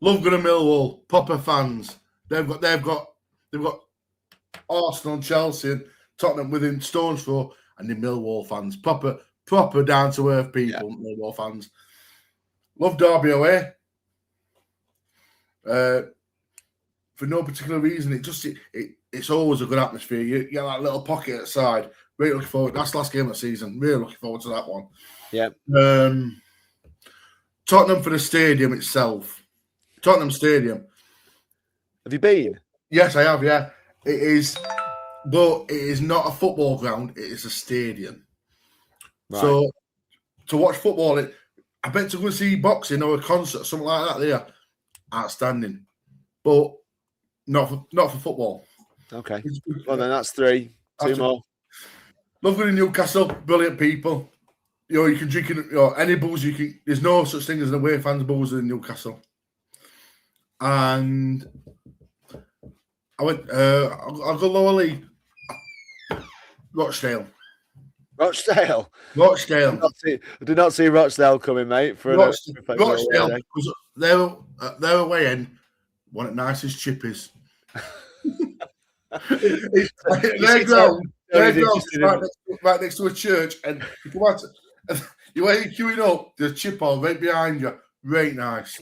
Love going to Millwall. Proper fans. They've got Arsenal, Chelsea, and Tottenham within stone's throw, and the Millwall fans. Proper down to earth people. Millwall fans. Love Derby away. for no particular reason. It's always a good atmosphere. You get that little pocket outside. Really looking forward. That's the last game of the season. Really looking forward to that one. Yeah. Tottenham for the stadium itself. Tottenham Stadium. Have you been? Yes, I have. Yeah, it is, but it is not a football ground. It is a stadium. Right. So to watch football, I bet to go and see boxing or a concert, something like that. There, outstanding, but not for football. Okay. Well, then that's three. Two more. Lovely in Newcastle, brilliant people. You can drink any booze you can. There's no such thing as an away fans booze in Newcastle. And I went. I'll go lower league. Rochdale. I did not see Rochdale coming, mate. Rochdale, because their away end, one of the nicest chippies. Their ground right next to a church, and you come out, you were queuing up, there's a chip on right behind you. Right nice.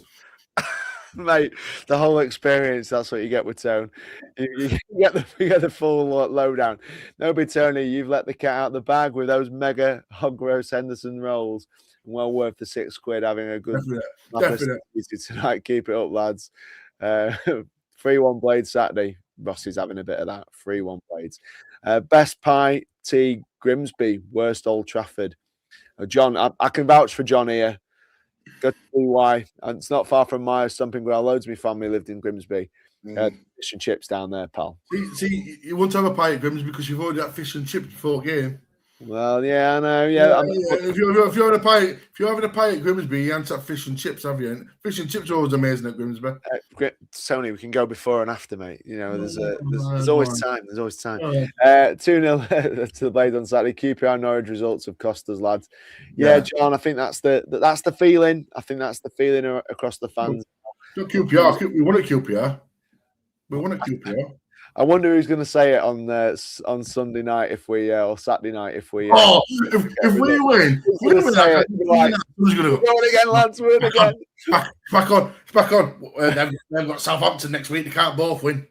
Mate, the whole experience, that's what you get with Tone. You get the full lowdown. No, but Tony, you've let the cat out the bag with those mega hog roast Henderson rolls. Well worth the £6 having a good Definite. tonight. Keep it up, lads. 3-1 Blades Saturday. Ross is having a bit of that. 3-1 Blades. Best Pie Tea Grimsby, worst Old Trafford. John, I can vouch for John here. Got to see why. And it's not far from my stomping ground. Loads of my family lived in Grimsby. Fish and chips down there, pal. See, you won't have a pie at Grimsby because you've already had fish and chips before game. Well, yeah, I know. Yeah, if you're having a pie at Grimsby, you haven't had fish and chips, have you? And fish and chips are always amazing at Grimsby. Tony, we can go before and after, mate. You know, there's always time. There's always time. 2-0 to the Blades on Saturday. QPR Norwich results have cost us, lads. Yeah, John, I think that's the feeling. I think that's the feeling across the fans. Not QPR. We won at QPR. I wonder who's going to say it on Sunday night or Saturday night if we. If we win, who's going to go? Win again, lads. Win again. Back on. They've got Southampton next week. They can't both win.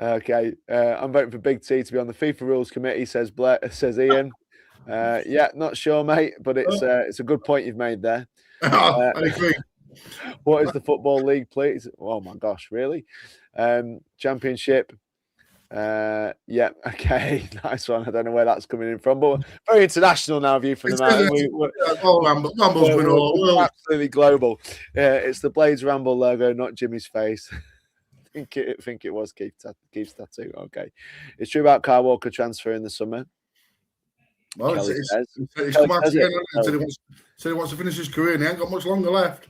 Okay, I'm voting for Big T to be on the FIFA Rules Committee. Says Ian. Yeah, not sure, mate, but it's a good point you've made there. I agree. What is the Football League, please? Oh my gosh, really? Championship. Yeah, okay, nice one. I don't know where that's coming in from, but very international now. View from the mountain. We're absolutely global. It's the Blades Ramble logo, not Jimmy's face. I think it was Keith's tattoo. Okay, it's true about Kyle Walker transfer in the summer. Well, he's come out again. Said he wants to finish his career and he ain't got much longer left.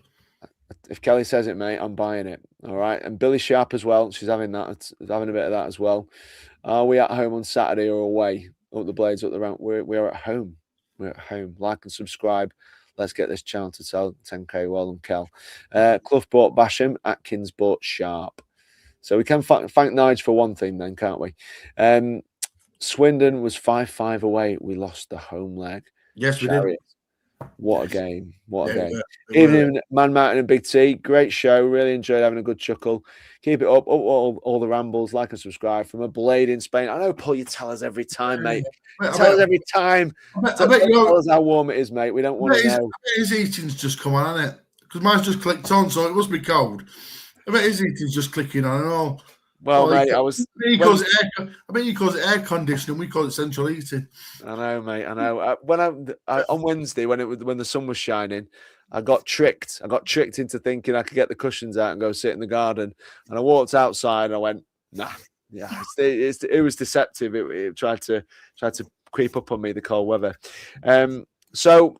If Kelly says it, mate, I'm buying it. All right. And Billy Sharp as well. She's having a bit of that as well. Are we at home on Saturday or away? Up the Blades, up the round. We're at home. We're at home. Like and subscribe. Let's get this channel to 10K. Well done, Kel. Clough bought Basham. Atkins bought Sharp. So we can thank Nige for one thing then, can't we? Swindon was 5-5 away. We lost the home leg. Yes, we did. What a game. What a game. Evening, Man Mountain and Big T. Great show. Really enjoyed having a good chuckle. Keep it up. All the rambles. Like and subscribe from a Blade in Spain. I know, Paul, you tell us every time, mate. Tell us every time. Tell us how warm it is, mate. We don't want to know. His eating's just come on, hasn't it? Because mine's just clicked on, so it must be cold. I bet his eating's just clicking on and all. Well, mate, he calls it air conditioning. We call it central heating. I know, mate. I know. On Wednesday, when the sun was shining, I got tricked. I got tricked into thinking I could get the cushions out and go sit in the garden. And I walked outside and I went, nah. Yeah, it was deceptive. It tried to creep up on me, the cold weather. So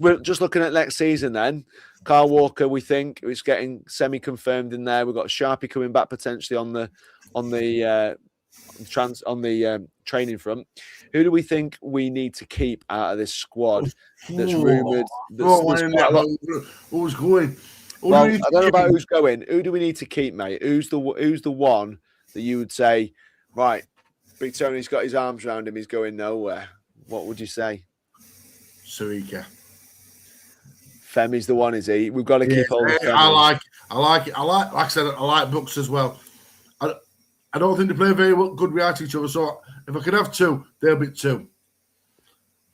we're just looking at next season then. Kyle Walker, we think it's getting semi-confirmed in there. We've got Sharpie coming back potentially on the training front. Who do we think we need to keep out of this squad that's rumoured? Who's going? Well, I don't know about who's going. Who do we need to keep, mate? Who's the one that you would say, right, Big Tony's got his arms around him, he's going nowhere? What would you say? Sarika. Femi's the one, is he? We've got to keep all the Femi. I like it. Like I said, I like Brooks as well. I don't think they play very good with each other. So if I could have two, they'll be two.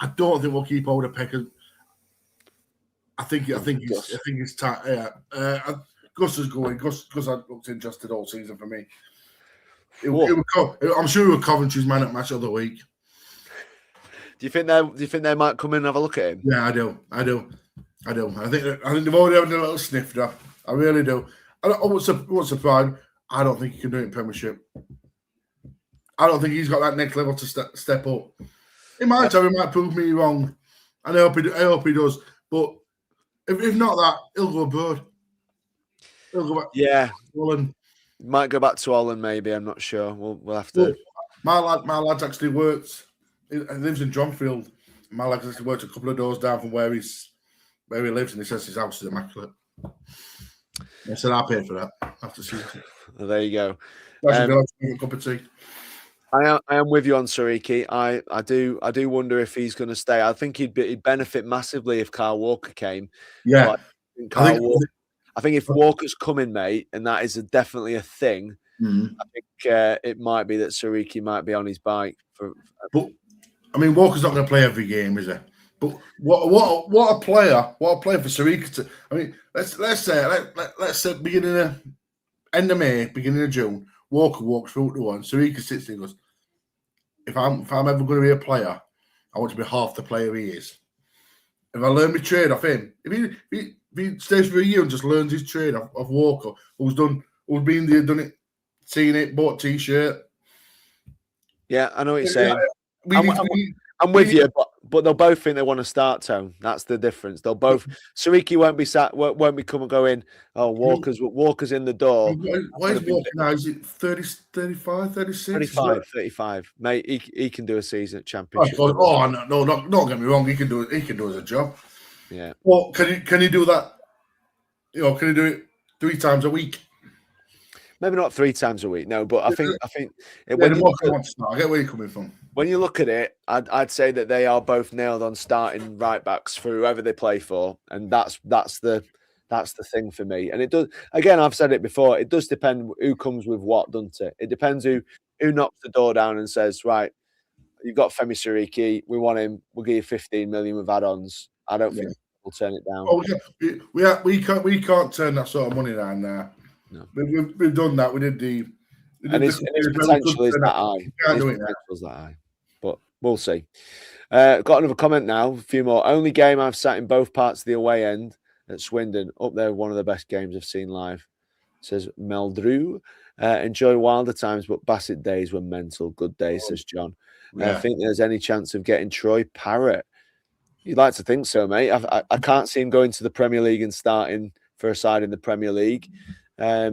I don't think we'll keep hold of Pecker. I think it's tight. Yeah, Gus is going. Gus looked interested all season for me. I'm sure he was Coventry's man at match of the week. Do you think they might come in and have a look at him? Yeah, I do. I think they've already had a little sniff there. I really do. I what's surprised? I don't think he can do it in Premiership. I don't think he's got that next level to step up. He might have. He might prove me wrong, and I hope he does. But if not that, he'll go abroad. He'll go back. Yeah, to Holland. Might go back to Holland. Maybe, I'm not sure. We'll have to. My lad's actually works. He lives in Dronfield. My lad's actually works a couple of doors down from where he lives, and he says his house is immaculate. I said I'll pay for that after season. Well, there you go. A cup of tea. I am with you on Sariki. I do wonder if he's going to stay. I think he'd benefit massively if Kyle Walker came. Yeah, I think if Walker's coming, mate, and that is definitely a thing. I think it might be that Sariki might be on his bike. But I mean, Walker's not going to play every game, is he? But what a player for Sariki. I mean, let's say end of May, beginning of June, Walker walks through to one. Sariki sits there and goes, if I'm ever going to be a player, I want to be half the player he is. If I learn my trade off him, if he stays for a year and just learns his trade off Walker, who's been there, done it, seen it, bought a t-shirt. Yeah, I know what you're saying. I'm with you, but they'll both think they want to start, Tone. That's the difference. They'll both. Sariki won't be come and go in. Oh, Walker's in the door. What is Walker now? Is it 30, 35, 36? 35. Mate, he can do a season at Championship. Oh no, don't get me wrong. He can do it. He can do it as a job. Yeah. Well, can you do that? Can you do it 3 times a week? Maybe not 3 times a week, no. But I think I get where you're coming from. When you look at it, I'd say that they are both nailed on starting right backs for whoever they play for, and that's the thing for me. And it does. Again, I've said it before. It does depend who comes with what, doesn't it? It depends who knocks the door down and says, right, you've got Femi Sariki, we want him. We'll give you 15 million with add-ons. I don't think we'll turn it down. Oh, we can't turn that sort of money down now. No. We've done that. We did the. And his potential is that high. His potential is that high. But we'll see. Got another comment now. A few more. Only game I've sat in both parts of the away end at Swindon. Up there, one of the best games I've seen live. Says Meldrew. Enjoy wilder times, but Bassett days were mental. Good days, says John. I think there's any chance of getting Troy Parrott. You'd like to think so, mate. I can't see him going to the Premier League and starting for a side in the Premier League. I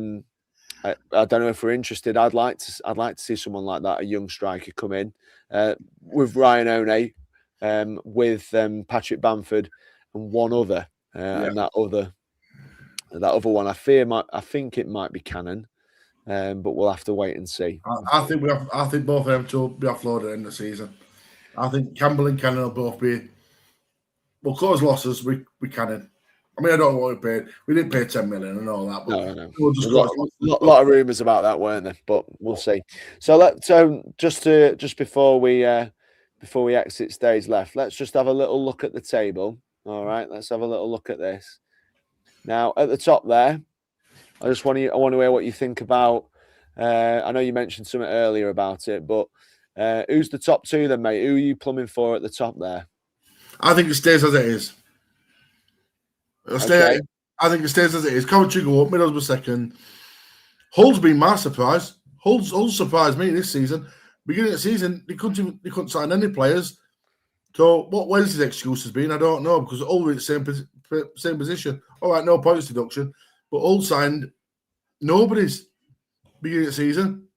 don't know if we're interested. I'd like to see someone like that, a young striker, come in with Ryan One, with Patrick Bamford and one other, and that other one. I think it might be Cannon, but we'll have to wait and see. I think both of them will be offloaded at the end of the season. I think Campbell and Cannon will both be. We'll cause losses. We Cannon. I mean, I don't know what we paid. We didn't pay 10 million and all that. But no. There's a lot of rumours about that, weren't there? But we'll see. So just before we exit stage left, let's just have a little look at the table. All right, let's have a little look at this. Now at the top there, I want to hear what you think about. I know you mentioned something earlier about it, but who's the top 2 then, mate? Who are you plumbing for at the top there? I think it stays as it is. Okay. I think it stays as it is. Coventry go up, Middlesbrough second. Hull's been my surprise. Hull's surprised me this season. Beginning of the season, they couldn't sign any players. So what Wednesday's excuse has been, I don't know, because Hull were in the same position. All right, no points deduction, but Hull signed nobody's beginning of the season.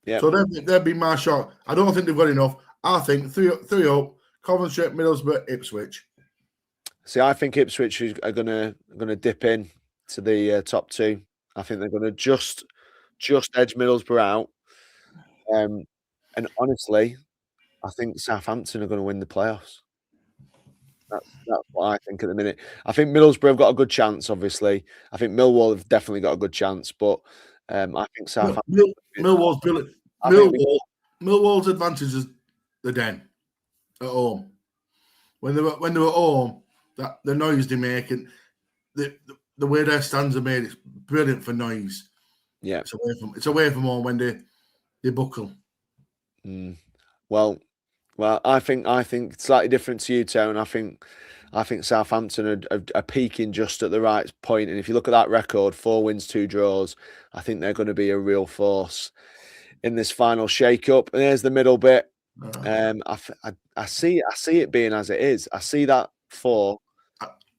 Yeah. So they'd be my shot. I don't think they've got enough. I think three up, Coventry, Middlesbrough, Ipswich. See, I think Ipswich are going to dip in to the top 2. I think they're going to just edge Middlesbrough out. And honestly, I think Southampton are going to win the playoffs. That's what I think at the minute. I think Middlesbrough have got a good chance. Obviously, I think Millwall have definitely got a good chance, but I think Southampton. Millwall's advantage is the Den at home. When they were at home, that the noise they make and the way their stands are made, it's brilliant for noise. Yeah, it's away from home when they buckle. Well, I think slightly different to you, Tone. I think Southampton are peaking just at the right point, and if you look at that record, 4 wins, 2 draws, I think they're going to be a real force in this final shake-up. And there's the middle bit. I see it being as it is. I see that 4.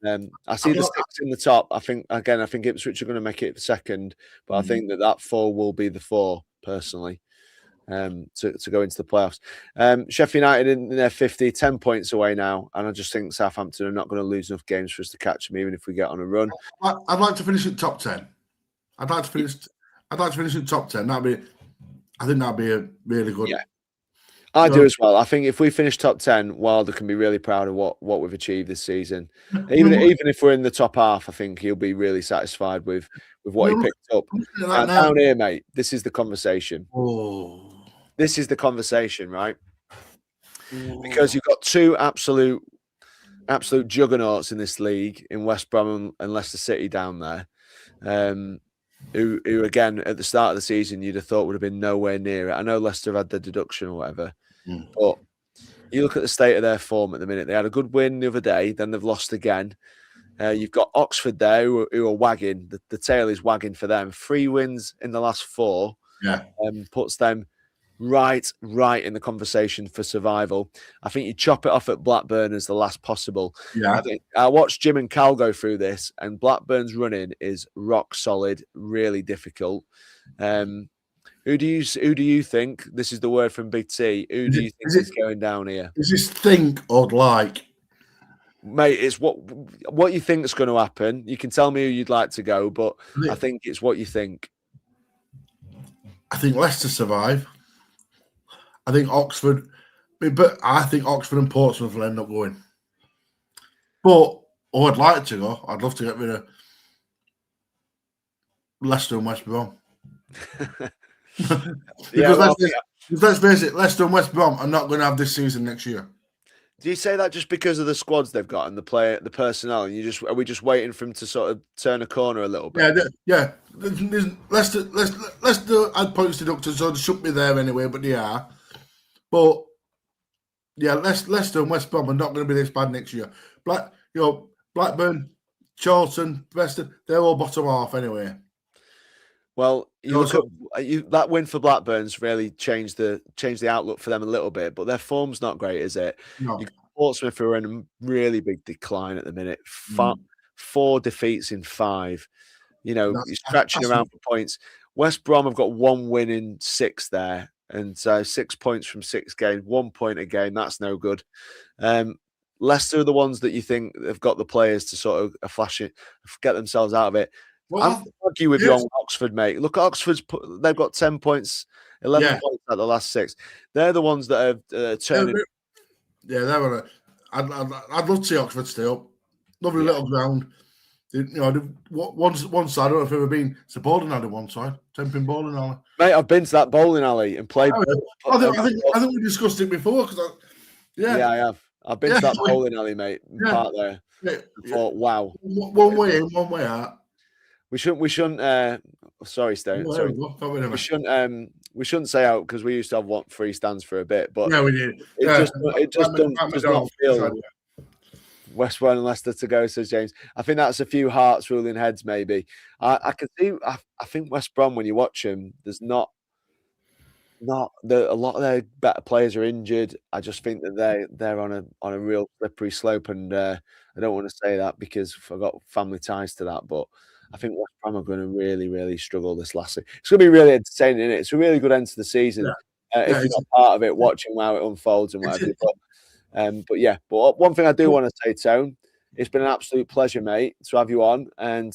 I see the 6 in the top. I think Ipswich are going to make it second, but I think that 4 will be the 4 personally. To go into the playoffs. Sheffield United in their 10 points away now, and I just think Southampton are not going to lose enough games for us to catch them, even if we get on a run. I'd like to finish in top 10. I'd like to finish in top 10. I think that'd be a really good. Yeah, I do as well. I think if we finish top 10, Wilder can be really proud of what we've achieved this season. Even if we're in the top half, I think he'll be really satisfied with what he picked up. And down here, mate, this is the conversation. This is the conversation, right? Because you've got 2 absolute juggernauts in this league in West Brom and Leicester City down there, who again at the start of the season you'd have thought would have been nowhere near it. I know Leicester have had the deduction or whatever, but you look at the state of their form at the minute. They had a good win the other day, then they've lost again. You've got Oxford there who are wagging. The tail is wagging for them. 3 wins in the last 4. Puts them right in the conversation for survival. I think you chop it off at Blackburn as the last possible. I watched Jim and Cal go through this, and Blackburn's running is rock solid, really difficult. Who do you think? This is the word from Big T. Who do you think is going down here? Is this think or like? Mate, it's what you think is going to happen. You can tell me who you'd like to go, but I think it's what you think. I think Leicester survive. I think Oxford, but I think Oxford and Portsmouth will end up going. But I'd like to go. I'd love to get rid of Leicester and West Brom. Let's face it, Leicester and West Brom are not going to have this season next year. Do you say that just because of the squads they've got and the personnel? And are we just waiting for them to sort of turn a corner a little bit? Yeah. Leicester had points deducted, so they shouldn't be there anyway, but they are. But yeah, Leicester and West Brom are not going to be this bad next year. Blackburn, Charlton, Preston, they're all bottom half anyway. Well, that win for Blackburn's really changed the outlook for them a little bit, but their form's not great, is it? No. You've got Portsmouth who are in a really big decline at the minute. 4 defeats in 5. You're scratching around for points. West Brom have got 1 win in 6 there, and so 6 points from 6 games, 1 point a game. That's no good. Leicester are the ones that you think have got the players to sort of get themselves out of it. Well, I'm argue with you on Oxford, mate. Look, Oxford's they've got 10 points, 11 points out the last 6. They're the ones that are turning. Yeah, they're on it. I'd love to see Oxford stay up. Lovely little ground. One side, I don't know if you've ever been. It's a bowling alley one side. 10-pin bowling alley. Mate, I've been to that bowling alley and played. I think we discussed it before. Yeah, I have. I've been to that bowling alley, mate. Part there. Yeah. I thought, wow. One way in, one way out. We shouldn't. Sorry, Stone. Sorry. We shouldn't say out because we used to have 3 stands for a bit, but yeah, we did. It does not feel West Brom and Leicester to go, says James. I think that's a few hearts ruling heads, maybe. I can see. I think West Brom, when you watch them, there's not a lot of their better players are injured. I just think that they're on a real slippery slope, and I don't want to say that because I've got family ties to that, but I think West Brom are going to really, really struggle this last season. It's going to be really entertaining, isn't it? It's a really good end to the season. If you're not part of it, watching how it unfolds and whatever. But one thing I do want to say, Tone, it's been an absolute pleasure, mate, to have you on, and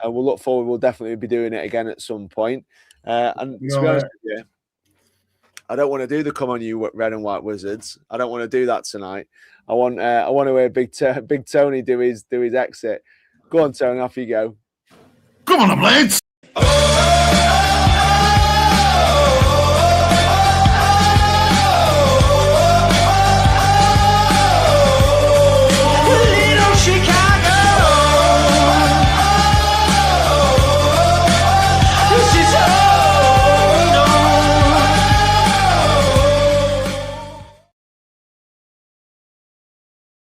we'll look forward. We'll definitely be doing it again at some point. And to be honest with you, I don't want to do the come on you red and white wizards. I don't want to do that tonight. I want to hear Big Tony do his exit. Go on, Tony, off you go. Come on, the Blades. Oh,